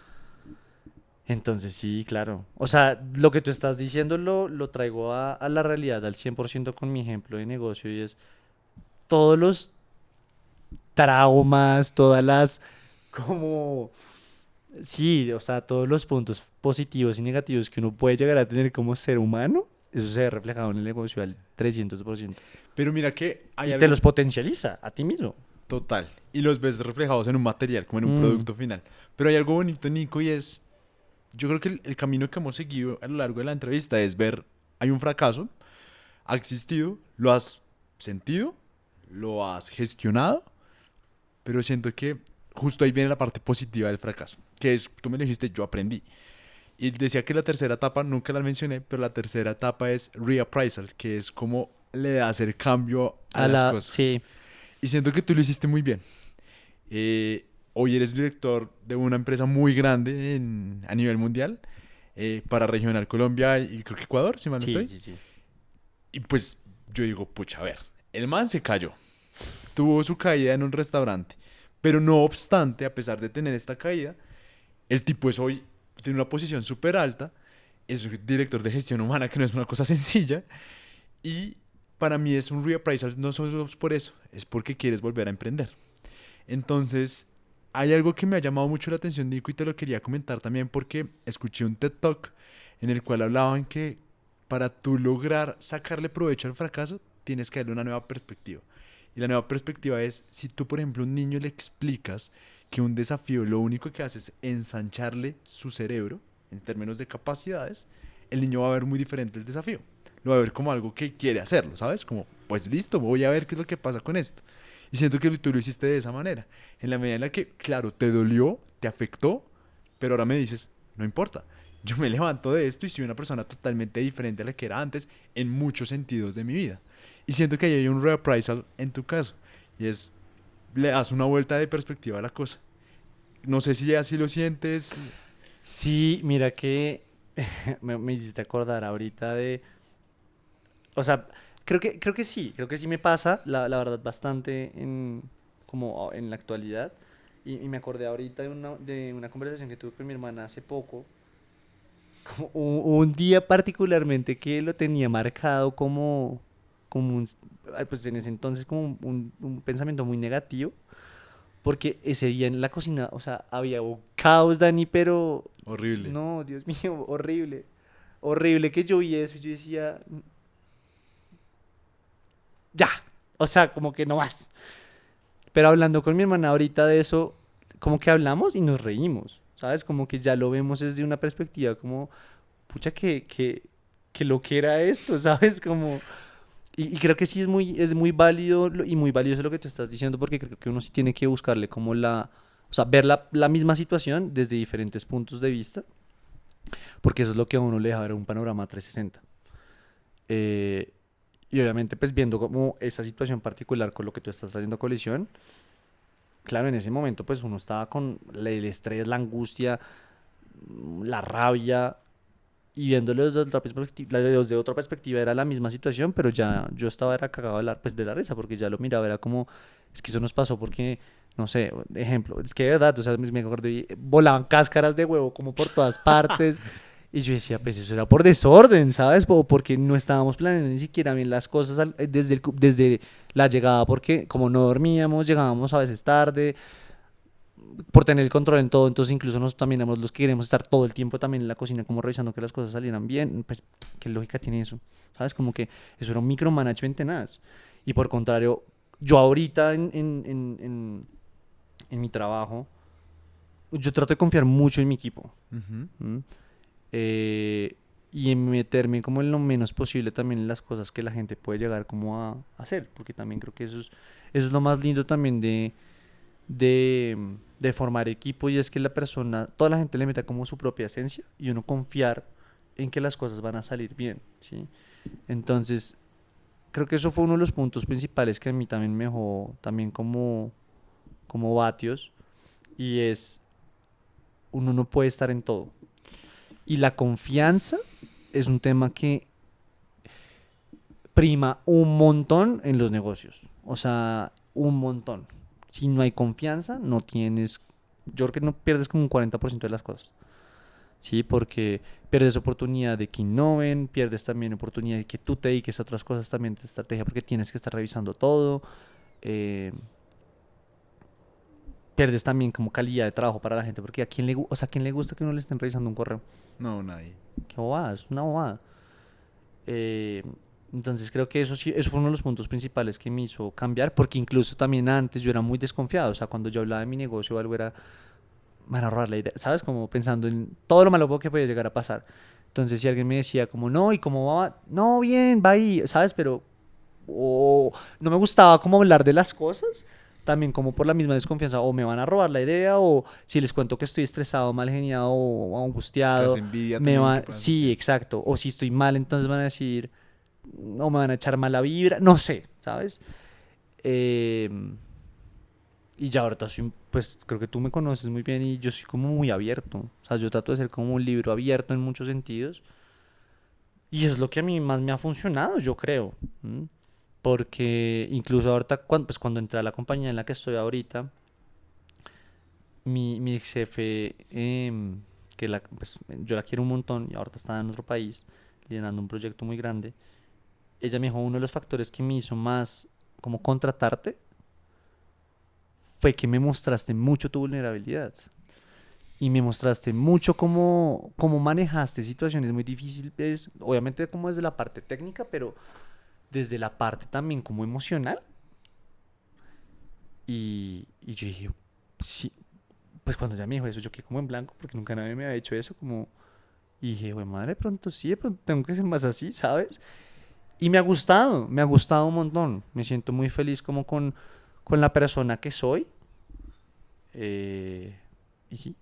Entonces sí, claro. O sea, lo que tú estás diciendo lo traigo a la realidad al 100% con mi ejemplo de negocio y es todos los traumas, todas las como Sí, o sea, todos los puntos positivos y negativos que uno puede llegar a tener como ser humano, eso se ve reflejado en el negocio al 300%. Pero mira que hay Y te algo los potencializa a ti mismo. total. Y los ves reflejados en un material, como en un Mm, producto final. Pero hay algo bonito, Nico, y es, yo creo que el camino que hemos seguido a lo largo de la entrevista es ver, hay un fracaso, ha existido, lo has sentido, lo has gestionado, pero siento que justo ahí viene la parte positiva del fracaso, que es, tú me lo dijiste, yo aprendí. Y decía que la tercera etapa, nunca la mencioné, pero la tercera etapa es reappraisal, que es como le das el cambio a las cosas. sí. Y siento que tú lo hiciste muy bien. Hoy eres director de una empresa muy grande a nivel mundial, para Regional Colombia y creo que Ecuador, si mal no Sí, estoy. sí, sí. Y pues yo digo, pucha, a ver, el man se cayó, tuvo su caída en un restaurante, pero no obstante, a pesar de tener esta caída, el tipo es hoy, tiene una posición súper alta, es un director de gestión humana, que no es una cosa sencilla, y para mí es un reappraisal no solo es por eso, es porque quieres volver a emprender. Entonces, hay algo que me ha llamado mucho la atención, Nico, y te lo quería comentar también porque escuché un TED Talk en el cual hablaban que para tú lograr sacarle provecho al fracaso, tienes que darle una nueva perspectiva. Y la nueva perspectiva es, si tú, por ejemplo, a un niño le explicas que un desafío lo único que hace es ensancharle su cerebro en términos de capacidades, el niño va a ver muy diferente el desafío. Lo va a ver como algo que quiere hacerlo, ¿sabes? Como, pues listo, voy a ver qué es lo que pasa con esto. Y siento que tú lo hiciste de esa manera. En la medida en la que, claro, te dolió, te afectó, pero ahora me dices, no importa. Yo me levanto de esto y soy una persona totalmente diferente a la que era antes en muchos sentidos de mi vida. Y siento que ahí hay un reappraisal en tu caso. Y es, le das una vuelta de perspectiva a la cosa. No sé si así lo sientes. Sí, mira que me hiciste acordar ahorita de, o sea, creo que sí me pasa, la verdad, bastante como en la actualidad. Y me acordé ahorita de una conversación que tuve con mi hermana hace poco, como un día particularmente que lo tenía marcado como pues en ese entonces como un pensamiento muy negativo. Porque ese día en la cocina, o sea, había un caos, Dani, pero Horrible. no, Dios mío, horrible. Horrible que yo vi eso y yo decía, ya, o sea, como que no más. Pero hablando con mi hermana ahorita de eso, como que hablamos y nos reímos, ¿sabes? Como que ya lo vemos desde una perspectiva como, pucha, que lo que era esto, ¿sabes? Como... Y creo que sí es muy válido y muy valioso lo que tú estás diciendo porque creo que uno sí tiene que buscarle como o sea, ver la misma situación desde diferentes puntos de vista, porque eso es lo que a uno le deja ver un panorama 360. Eh, y obviamente pues viendo como esa situación particular con lo que tú estás haciendo a colisión, claro, en ese momento pues uno estaba con el estrés, la angustia, la rabia, y viéndolo desde otra perspectiva era la misma situación, pero ya yo estaba era cagado pues de la risa, porque ya lo miraba, era como, es que eso nos pasó porque, no sé, ejemplo, es que de verdad, o sea, me acuerdo, y volaban cáscaras de huevo como por todas partes, y yo decía, pues eso era por desorden, ¿sabes? O porque no estábamos planeando ni siquiera bien las cosas desde la llegada, porque como no dormíamos, llegábamos a veces tarde, por tener el control en todo, entonces incluso nosotros también éramos los que queremos estar todo el tiempo también en la cocina, como revisando que las cosas salieran bien, pues, ¿qué lógica tiene eso? ¿Sabes? Como que eso era un micromanagement tenaz. Y por contrario, yo ahorita en mi trabajo, yo trato de confiar mucho en mi equipo. Ujú. ¿M? Eh, y en meterme como en lo menos posible también en las cosas que la gente puede llegar como a hacer, porque también creo que eso es lo más lindo también de formar equipo y es que la persona, toda la gente le meta como su propia esencia y uno confiar en que las cosas van a salir bien, ¿sí? Entonces, creo que eso fue uno de los puntos principales que a mí también me dejó también como vatios y es, uno no puede estar en todo. Y la confianza es un tema que prima un montón en los negocios, o sea, un montón. Si no hay confianza, no tienes, yo creo que no pierdes como un 40% de las cosas, ¿sí? Porque pierdes oportunidad de que innoven, pierdes también oportunidad de que tú te dediques a otras cosas también de estrategia porque tienes que estar revisando todo. eh, pierdes también como calidad de trabajo para la gente, porque o sea, ¿a quién le gusta que uno le estén revisando un correo? No, nadie. Qué bobada, es una bobada. Eh, entonces creo que eso sí, eso fue uno de los puntos principales que me hizo cambiar, porque incluso también antes yo era muy desconfiado, o sea, cuando yo hablaba de mi negocio o algo era, me van a robar la idea, ¿sabes? Como pensando en todo lo malo que podía llegar a pasar. Entonces si alguien me decía como, no, ¿y cómo va? No, bien, va ahí, ¿sabes? Pero no me gustaba como hablar de las cosas, también como por la misma desconfianza, o me van a robar la idea, o si les cuento que estoy estresado, mal geniado o Quizás angustiado, envidia me también que van, puedan sí, sentir. exacto, o si estoy mal, entonces van a decir, no me van a echar mala vibra, no sé, ¿sabes? Eh, y ya ahorita soy, pues creo que tú me conoces muy bien y yo soy como muy abierto, o sea, yo trato de ser como un libro abierto en muchos sentidos. Y es lo que a mí más me ha funcionado, yo creo. ¿M? Porque incluso ahorita, pues, cuando entré a la compañía en la que estoy ahorita, mi ex jefe, pues, yo la quiero un montón y ahorita está en otro país, liderando un proyecto muy grande, ella me dijo, uno de los factores que me hizo más como contratarte fue que me mostraste mucho tu vulnerabilidad. Y me mostraste mucho cómo manejaste situaciones muy difíciles, obviamente como desde la parte técnica, pero desde la parte también como emocional. Y yo dije, sí, pues cuando ya me dijo eso, yo quedé como en blanco porque nunca nadie me había hecho eso, como, y dije, güey, madre, de pronto sí, de pronto tengo que ser más así, ¿sabes? Y me ha gustado un montón, me siento muy feliz como con la persona que soy. eh, y sí.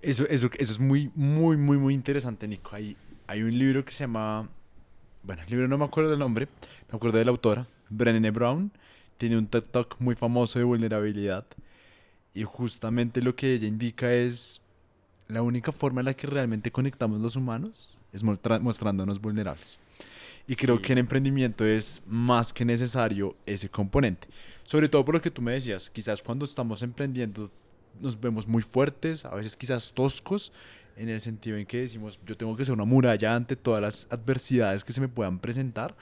Eso es muy, muy, muy, muy interesante, Nico. Hay un libro que se llama, bueno, el libro no me acuerdo del nombre, me acuerdo de la autora, Brené Brown. Tiene un TED Talk muy famoso de vulnerabilidad. Y justamente lo que ella indica es la única forma en la que realmente conectamos los humanos es mostrándonos vulnerables. Y creo que Sí. en emprendimiento es más que necesario ese componente. Sobre todo por lo que tú me decías, quizás cuando estamos emprendiendo nos vemos muy fuertes, a veces quizás toscos, en el sentido en que decimos, yo tengo que ser una muralla ante todas las adversidades que se me puedan presentar,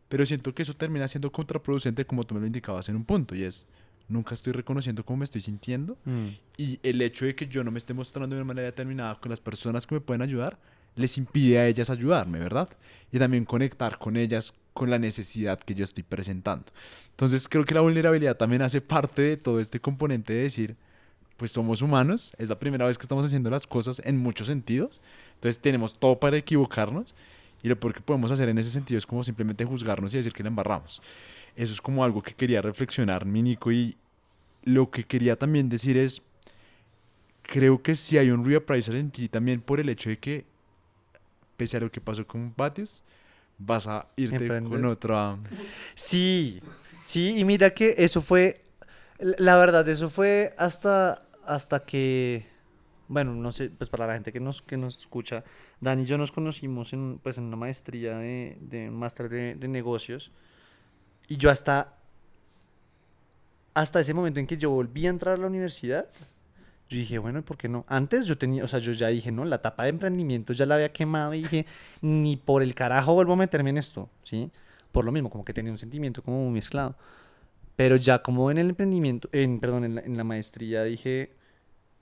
pero siento que eso termina siendo contraproducente como tú me lo indicabas en un punto, y es, nunca estoy reconociendo cómo me estoy sintiendo, Mm. y el hecho de que yo no me esté mostrando de una manera determinada con las personas que me pueden ayudar, les impide a ellas ayudarme, ¿verdad? Y también conectar con ellas con la necesidad que yo estoy presentando. Entonces creo que la vulnerabilidad también hace parte de todo este componente de decir, pues somos humanos, es la primera vez que estamos haciendo las cosas en muchos sentidos, entonces tenemos todo para equivocarnos y lo peor que podemos hacer en ese sentido es como simplemente juzgarnos y decir que la embarramos. Eso es como algo que quería reflexionar, mi Nico, y lo que quería también decir es, creo que si hay un reappraisal en ti también por el hecho de que, pese a lo que pasó con Patios, vas a irte con Emprender. otra... Sí, sí, y mira que eso fue, la verdad, eso fue hasta que, bueno, no sé, pues para la gente que nos escucha, Dani y yo nos conocimos pues en una maestría de un máster de negocios, y yo hasta ese momento en que yo volví a entrar a la universidad, yo dije, bueno, ¿y por qué no? Antes yo tenía, o sea, yo ya dije, no, la etapa de emprendimiento ya la había quemado y dije, ni por el carajo vuelvo a meterme en esto, ¿sí? Por lo mismo, como que tenía un sentimiento como muy mezclado. Pero ya como en el emprendimiento, perdón, en la maestría dije,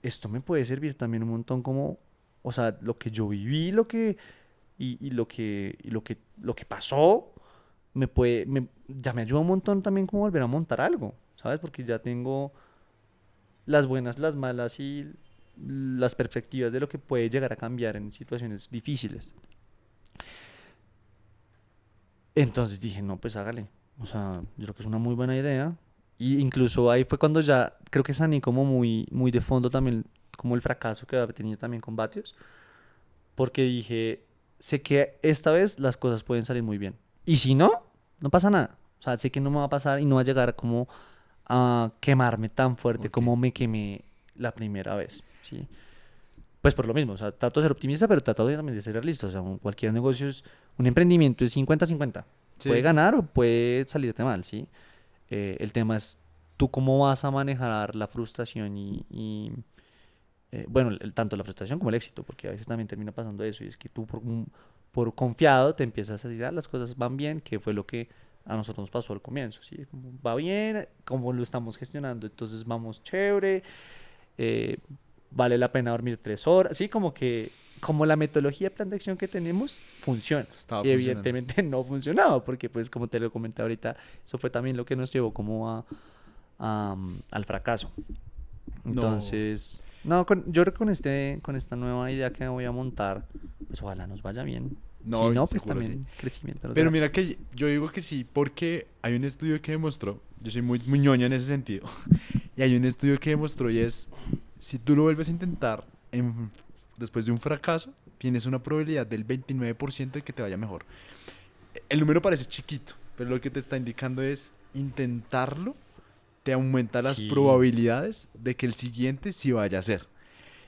esto me puede servir también un montón como, o sea, lo que yo viví, lo que pasó, ya me ayuda un montón también como volver a montar algo, ¿sabes? Porque ya tengo las buenas, las malas y las perspectivas de lo que puede llegar a cambiar en situaciones difíciles. Entonces dije, no, pues hágale. O sea, yo creo que es una muy buena idea. Y incluso ahí fue cuando ya creo que saní como muy, muy de fondo también, como el fracaso que había tenido también con Vatios. Porque dije, sé que esta vez las cosas pueden salir muy bien. Y si no, no pasa nada. O sea, sé que no me va a pasar y no va a llegar como a quemarme tan fuerte Ok. como me quemé la primera vez, ¿sí? Pues por lo mismo, o sea, trato de ser optimista, pero trato también de ser realista. O sea, cualquier negocio un emprendimiento es 50-50. Puede Sí, ganar o puede salirte mal, ¿sí? El tema es tú cómo vas a manejar la frustración bueno, tanto la frustración como el éxito, porque a veces también termina pasando eso, y es que tú por confiado te empiezas a decir, las cosas van bien, que fue lo que a nosotros nos pasó al comienzo, ¿sí? Como, va bien, cómo lo estamos gestionando, entonces vamos chévere, eh, vale la pena dormir 3 horas, sí, como la metodología de plan de acción que tenemos funciona. Estaba Y funcionando. evidentemente no funcionaba, porque pues como te lo comenté ahorita, eso fue también lo que nos llevó como al fracaso. No. Entonces, no, yo creo que con esta nueva idea que voy a montar, pues ojalá nos vaya bien. No, Si no, pues seguro también crecimiento. nos Pero dará. mira que yo digo que sí, porque hay un estudio que demostró, yo soy muy ñoño en ese sentido, y hay un estudio que demostró y es, si tú lo vuelves a intentar después de un fracaso, tienes una probabilidad del 29% de que te vaya mejor. El número parece chiquito, pero lo que te está indicando es intentarlo, te aumenta las Sí. probabilidades de que el siguiente sí vaya a ser.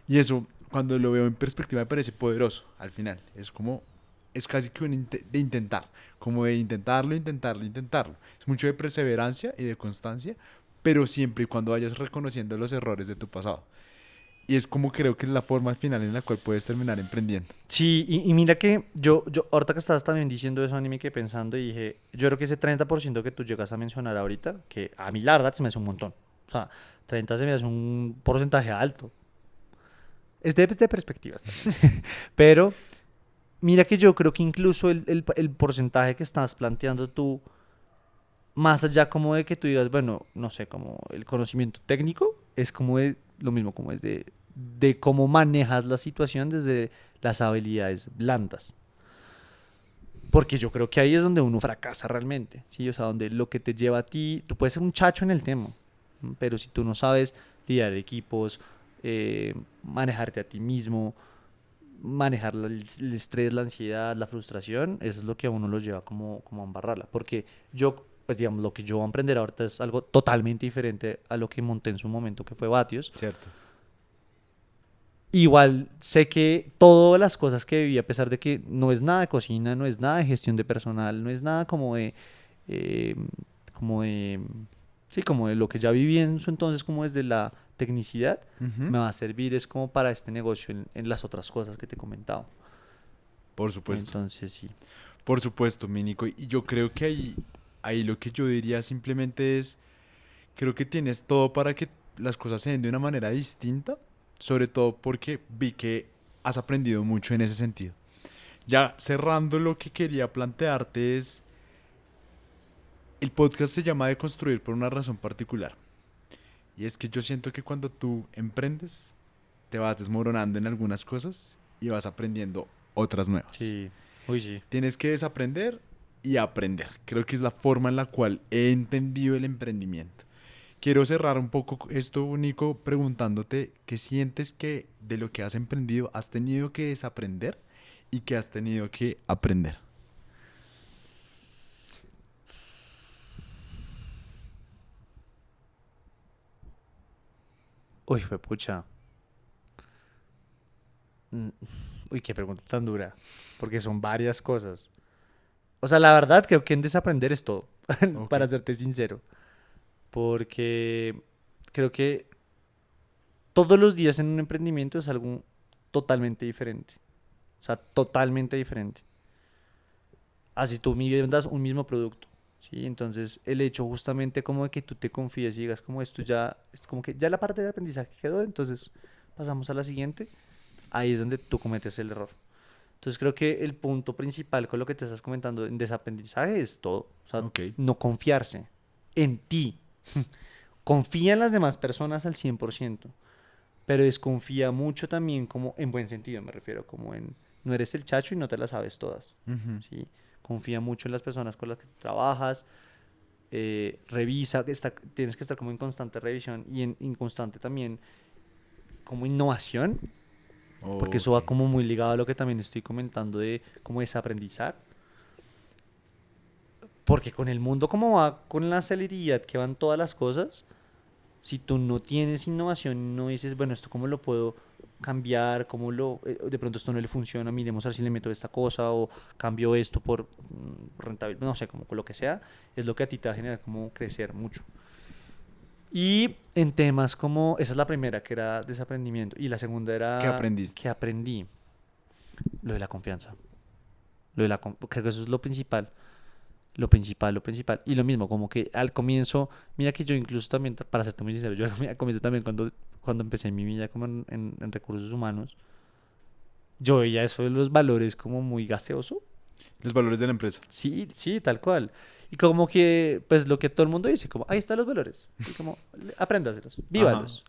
Y eso, cuando lo veo en perspectiva, me parece poderoso al final. Es casi que de intentar, como de intentarlo, intentarlo, intentarlo. Es mucho de perseverancia y de constancia, pero siempre y cuando vayas reconociendo los errores de tu pasado. Y es como creo que es la forma al final en la cual puedes terminar emprendiendo. Sí, y mira que yo, ahorita que estabas también diciendo eso, anime, que pensando y dije, yo creo que ese 30% que tú llegas a mencionar ahorita, que a mí la verdad se me hace un montón. O sea, 30 se me hace un porcentaje alto. Es de perspectivas también. Pero mira que yo creo que incluso el porcentaje que estás planteando tú, más allá como de que tú digas, bueno, no sé, como el conocimiento técnico, es como lo mismo, como es de cómo manejas la situación desde las habilidades blandas. Porque yo creo que ahí es donde uno fracasa realmente, ¿sí? O sea, donde lo que te lleva a ti, tú puedes ser un chacho en el tema, ¿m? Pero si tú no sabes liderar equipos, manejarte a ti mismo, manejar el estrés, la ansiedad, la frustración, eso es lo que a uno lo lleva como a embarrarla. Porque yo, pues digamos, lo que yo voy a emprender ahorita es algo totalmente diferente a lo que monté en su momento, que fue Vatios. ¿Cierto? Igual sé que todas las cosas que viví, a pesar de que no es nada de cocina, no es nada de gestión de personal, no es nada eh, como de, sí, como de lo que ya viví en su entonces, como desde la tecnicidad, Ujú. me va a servir es como para este negocio en las otras cosas que te he comentado. Por supuesto. Entonces, sí. Por supuesto, Mínico. Y yo creo que ahí lo que yo diría simplemente es, creo que tienes todo para que las cosas se den de una manera distinta, sobre todo porque vi que has aprendido mucho en ese sentido. Ya cerrando, lo que quería plantearte es, el podcast se llama De Construir por una razón particular. Y es que yo siento que cuando tú emprendes, te vas desmoronando en algunas cosas y vas aprendiendo otras nuevas. Sí. Uy, sí. Tienes que desaprender y aprender. Creo que es la forma en la cual he entendido el emprendimiento. Quiero cerrar un poco esto, Nico, preguntándote qué sientes que de lo que has emprendido has tenido que desaprender y que has tenido que aprender. Uy, fue pucha. Mm, Uy, qué pregunta tan dura. Porque son varias cosas. O sea, la verdad creo que en desaprender es todo, Ok. para serte sincero. Porque creo que todos los días en un emprendimiento es algo totalmente diferente. O sea, totalmente diferente. Así tú vendas un mismo producto. ¿Sí? Entonces, el hecho justamente como de que tú te confíes y digas como esto ya, es como que ya la parte de aprendizaje quedó, entonces pasamos a la siguiente, ahí es donde tú cometes el error. Entonces creo que el punto principal con lo que te estás comentando en desaprendizaje es todo. O sea, Ok. no confiarse en ti. Confía en las demás personas al 100%, pero desconfía mucho también como en buen sentido, me refiero, como en no eres el chacho y no te las sabes todas. Ujú. ¿Sí? Confía mucho en las personas con las que trabajas, revisa, tienes que estar como en constante revisión y en constante también como innovación, porque eso va Ok. como muy ligado a lo que también estoy comentando de cómo desaprendizar. Porque con el mundo como va, con la celeridad que van todas las cosas, si tú no tienes innovación, no dices, bueno, esto cómo lo puedo cambiar, de pronto esto no le funciona, miremos a ver si le meto esta cosa o cambio esto por rentabilidad, no sé, como con lo que sea, es lo que a ti te va a generar como crecer mucho. Y en temas como, esa es la primera, que era desaprendimiento, y la segunda ¿Qué era aprendiste? que aprendí lo de la confianza. Creo que eso es lo principal. Lo principal, lo principal. Y lo mismo, como que al comienzo, mira que yo incluso también, para serte muy sincero, yo al comienzo también cuando cuando empecé mi vida como en recursos humanos, yo veía eso de los valores como muy gaseoso. Los valores de la empresa. Sí, sí, tal cual. Y como que, pues lo que todo el mundo dice, como, ahí están los valores. Y como, apréndaselos, vívalos.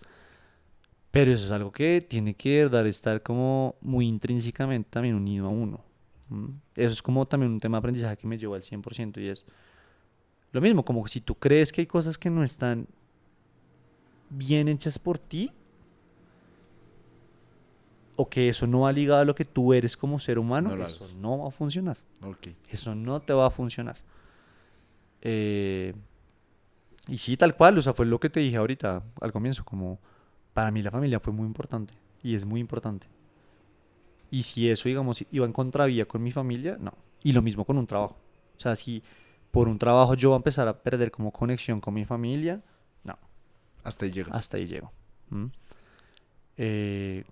Pero eso es algo que tiene que de verdad estar como muy intrínsecamente también unido a uno. ¿M? Eso es como también un tema de aprendizaje que me llevó al 100% y es lo mismo, como que si tú crees que hay cosas que no están bien hechas por ti o que eso no va ligado a lo que tú eres como ser humano, No lo eso hagas. no va a funcionar. Ok. Eso no te va a funcionar. Y sí, tal cual, o sea, fue lo que te dije ahorita al comienzo, como para mí la familia fue muy importante y es muy importante. Y si eso, digamos, iba en contravía con mi familia, no. Y lo mismo con un trabajo. O sea, si por un trabajo yo voy a empezar a perder como conexión con mi familia, no, Hasta ahí llegas. hasta ahí llego. ¿M?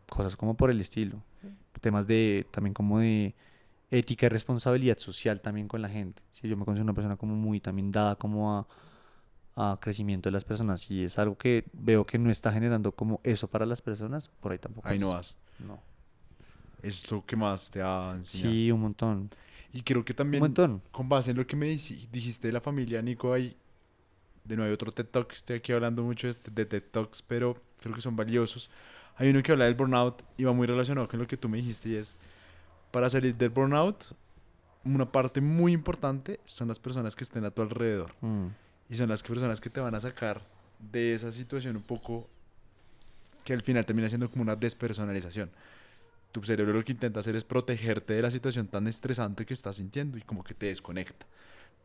Cosas como por el estilo. Temas de, también como de ética y responsabilidad social también con la gente. Sí, yo me considero una persona como muy también dada como a crecimiento de las personas y es algo que veo que no está generando como eso para las personas, por ahí tampoco Ahí es. no vas. No. Eso es lo que más te ha enseñado. Sí, un montón. Y creo que Un también, montón. con base en lo que me dijiste de la familia, Nico, hay de nuevo hay otro TED Talk. Estoy aquí hablando mucho de TED Talks, pero creo que son valiosos. Hay uno que habla del burnout y va muy relacionado con lo que tú me dijiste y es, para salir del burnout, una parte muy importante son las personas que estén a tu alrededor. Mm. Y son las personas que te van a sacar de esa situación un poco que al final termina siendo como una despersonalización. Tu cerebro lo que intenta hacer es protegerte de la situación tan estresante que estás sintiendo y como que te desconecta.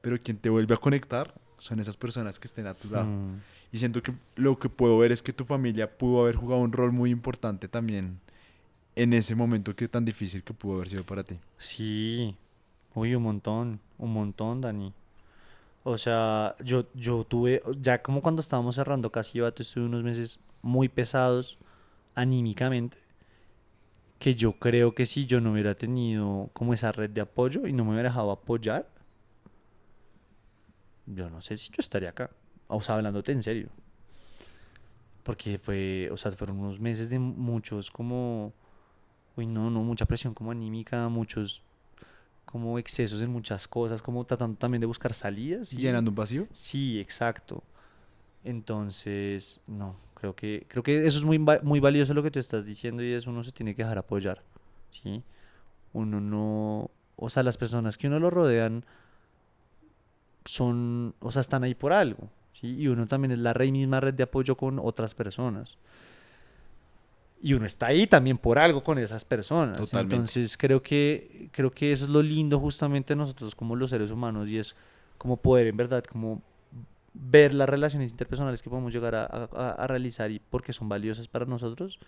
Pero quien te vuelve a conectar son esas personas que estén a tu lado. Mm. Y siento que lo que puedo ver es que tu familia pudo haber jugado un rol muy importante también en ese momento que tan difícil que pudo haber sido para ti. Sí, uy, un montón, Dani. O sea, yo tuve, ya como cuando estábamos cerrando casi Bato, estuve unos meses muy pesados anímicamente, que yo creo que si yo no hubiera tenido como esa red de apoyo y no me hubiera dejado apoyar, yo no sé si yo estaría acá. O sea, hablándote en serio. Porque fue, o sea, fueron unos meses de muchos como, uy, no, mucha presión como anímica, muchos como excesos en muchas cosas, como tratando también de buscar salidas. Llenando un vacío. Sí, exacto. Entonces, no, creo que eso es muy valioso lo que tú estás diciendo y es uno se tiene que dejar apoyar, ¿sí? Uno no, o sea, las personas que uno lo rodean son, o sea, están ahí por algo, ¿sí? Y uno también es la misma red de apoyo con otras personas. Y uno está ahí también por algo con esas personas. Totalmente. Entonces creo que eso es lo lindo justamente de nosotros como los seres humanos y es como poder en verdad como ver las relaciones interpersonales que podemos llegar a realizar y porque son valiosas para nosotros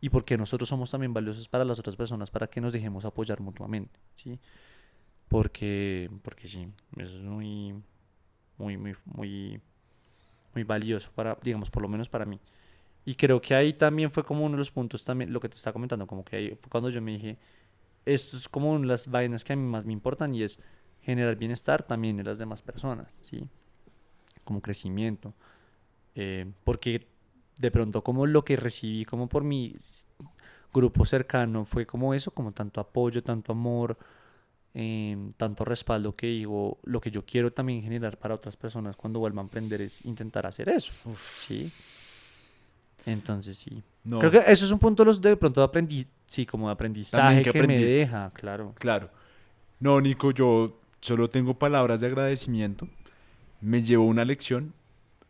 y porque nosotros somos también valiosos para las otras personas para que nos dejemos apoyar mutuamente, ¿sí? Porque sí, eso es muy muy valioso para, digamos, por lo menos para mí. Y creo que ahí también fue como uno de los puntos también, lo que te estaba comentando, como que ahí fue cuando yo me dije, esto es como una de las vainas que a mí más me importan y es generar bienestar también en las demás personas, ¿sí? Como crecimiento. Porque de pronto como lo que recibí como por mi grupo cercano fue como eso, como tanto apoyo, tanto amor, tanto respaldo que digo, lo que yo quiero también generar para otras personas cuando vuelvan a emprender es intentar hacer eso, ¿sí? Entonces sí. No, Creo que eso es un punto de los de pronto de sí, como de aprendizaje también que que me aprendiste. deja, claro. Claro. No, Nico, yo solo tengo palabras de agradecimiento. Me llevo una lección.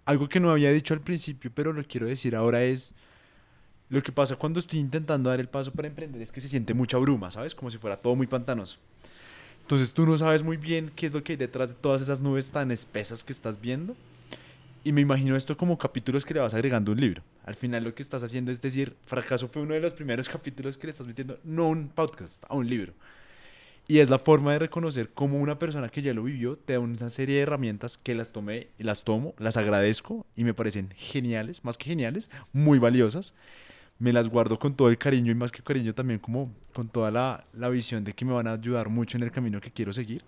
Algo que no había dicho al principio, pero lo quiero decir ahora es, lo que pasa cuando estoy intentando dar el paso para emprender es que se siente mucha bruma, ¿sabes? Como si fuera todo muy pantanoso. Entonces tú no sabes muy bien qué es lo que hay detrás de todas esas nubes tan espesas que estás viendo. Y me imagino esto como capítulos que le vas agregando a un libro. Al final lo que estás haciendo es decir, fracaso fue uno de los primeros capítulos que le estás metiendo, no a un podcast, a un libro. Y es la forma de reconocer cómo una persona que ya lo vivió te da una serie de herramientas que las tomé y las tomo, las agradezco y me parecen geniales, más que geniales, muy valiosas. Me las guardo con todo el cariño y más que cariño también como con toda la visión de que me van a ayudar mucho en el camino que quiero seguir.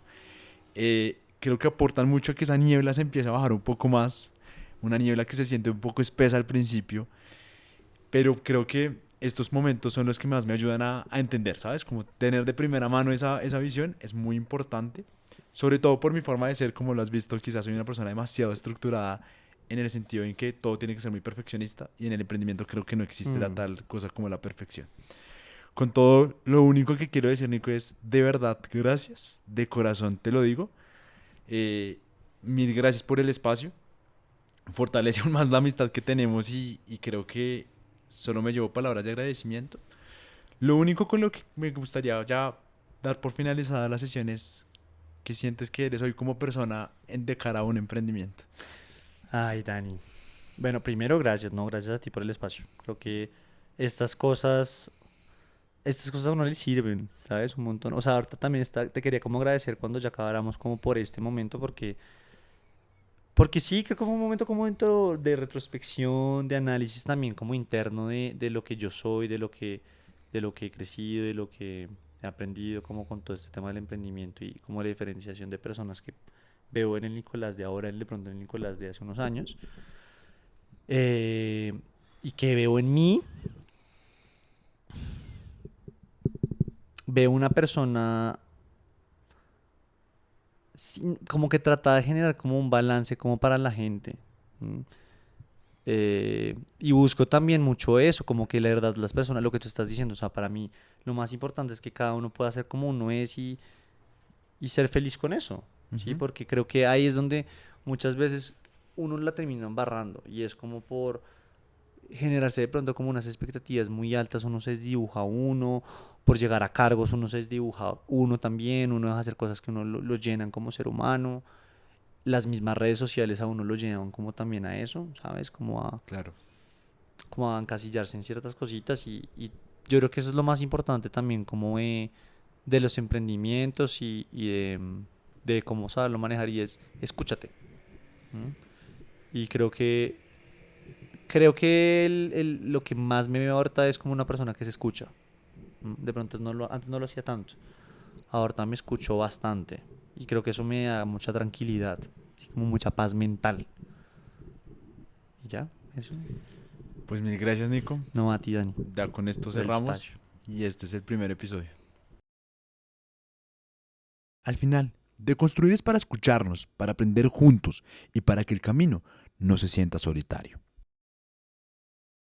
Creo que aportan mucho a que esa niebla se empiece a bajar un poco más, una niebla que se siente un poco espesa al principio pero creo que estos momentos son los que más me ayudan a entender, ¿sabes? Como tener de primera mano esa visión es muy importante, sobre todo por mi forma de ser, como lo has visto, quizás soy una persona demasiado estructurada en el sentido en que todo tiene que ser muy perfeccionista y en el emprendimiento creo que no existe la tal cosa como la perfección. Con todo, lo único que quiero decir, Nico, es de verdad, gracias, de corazón te lo digo. Eh, Mil gracias por el espacio. Fortalece aún más la amistad que tenemos y creo que solo me llevo palabras de agradecimiento. Lo único con lo que me gustaría ya dar por finalizada la sesión es que sientes que eres hoy como persona de cara a un emprendimiento. Ay, Dani. Bueno, primero gracias, ¿no? Gracias a ti por el espacio. Creo que estas cosas, estas cosas a uno le sirven, ¿sabes? Un montón. O sea, ahorita también te quería como agradecer cuando ya acabáramos como por este momento, porque sí, creo que fue un momento de retrospección, de análisis también como interno de lo que yo soy, de lo que he crecido, de lo que he aprendido, como con todo este tema del emprendimiento y como la diferenciación de personas que veo en el Nicolás de ahora, de pronto en el Nicolás de hace unos años, eh, y que veo en mí, veo una persona como que trata de generar como un balance como para la gente. ¿M? Y busco también mucho eso, como que la verdad las personas, lo que tú estás diciendo, o sea, para mí lo más importante es que cada uno pueda ser como uno es y ser feliz con eso, ¿sí? Ujú. Porque creo que ahí es donde muchas veces uno la termina embarrando y es como por generarse de pronto como unas expectativas muy altas, uno se desdibuja uno, por llegar a cargos uno se desdibuja uno también, uno deja hacer cosas que uno lo llenan como ser humano, las mismas redes sociales a uno lo llevan como también a eso, ¿sabes? Claro. Como a encasillarse en ciertas cositas y yo creo que eso es lo más importante también como de los emprendimientos de cómo saberlo manejar y es escúchate. ¿M? Y creo que lo que más me veo ahorita es como una persona que se escucha. De pronto antes no lo hacía tanto. Ahorita me escucho bastante. Y creo que eso me da mucha tranquilidad. Así como mucha paz mental. Y ya, eso. Pues mil gracias, Nico. No a ti, Dani, Ya con esto por el cerramos espacio. y este es el primer episodio. Al final, de construir es para escucharnos, para aprender juntos y para que el camino no se sienta solitario.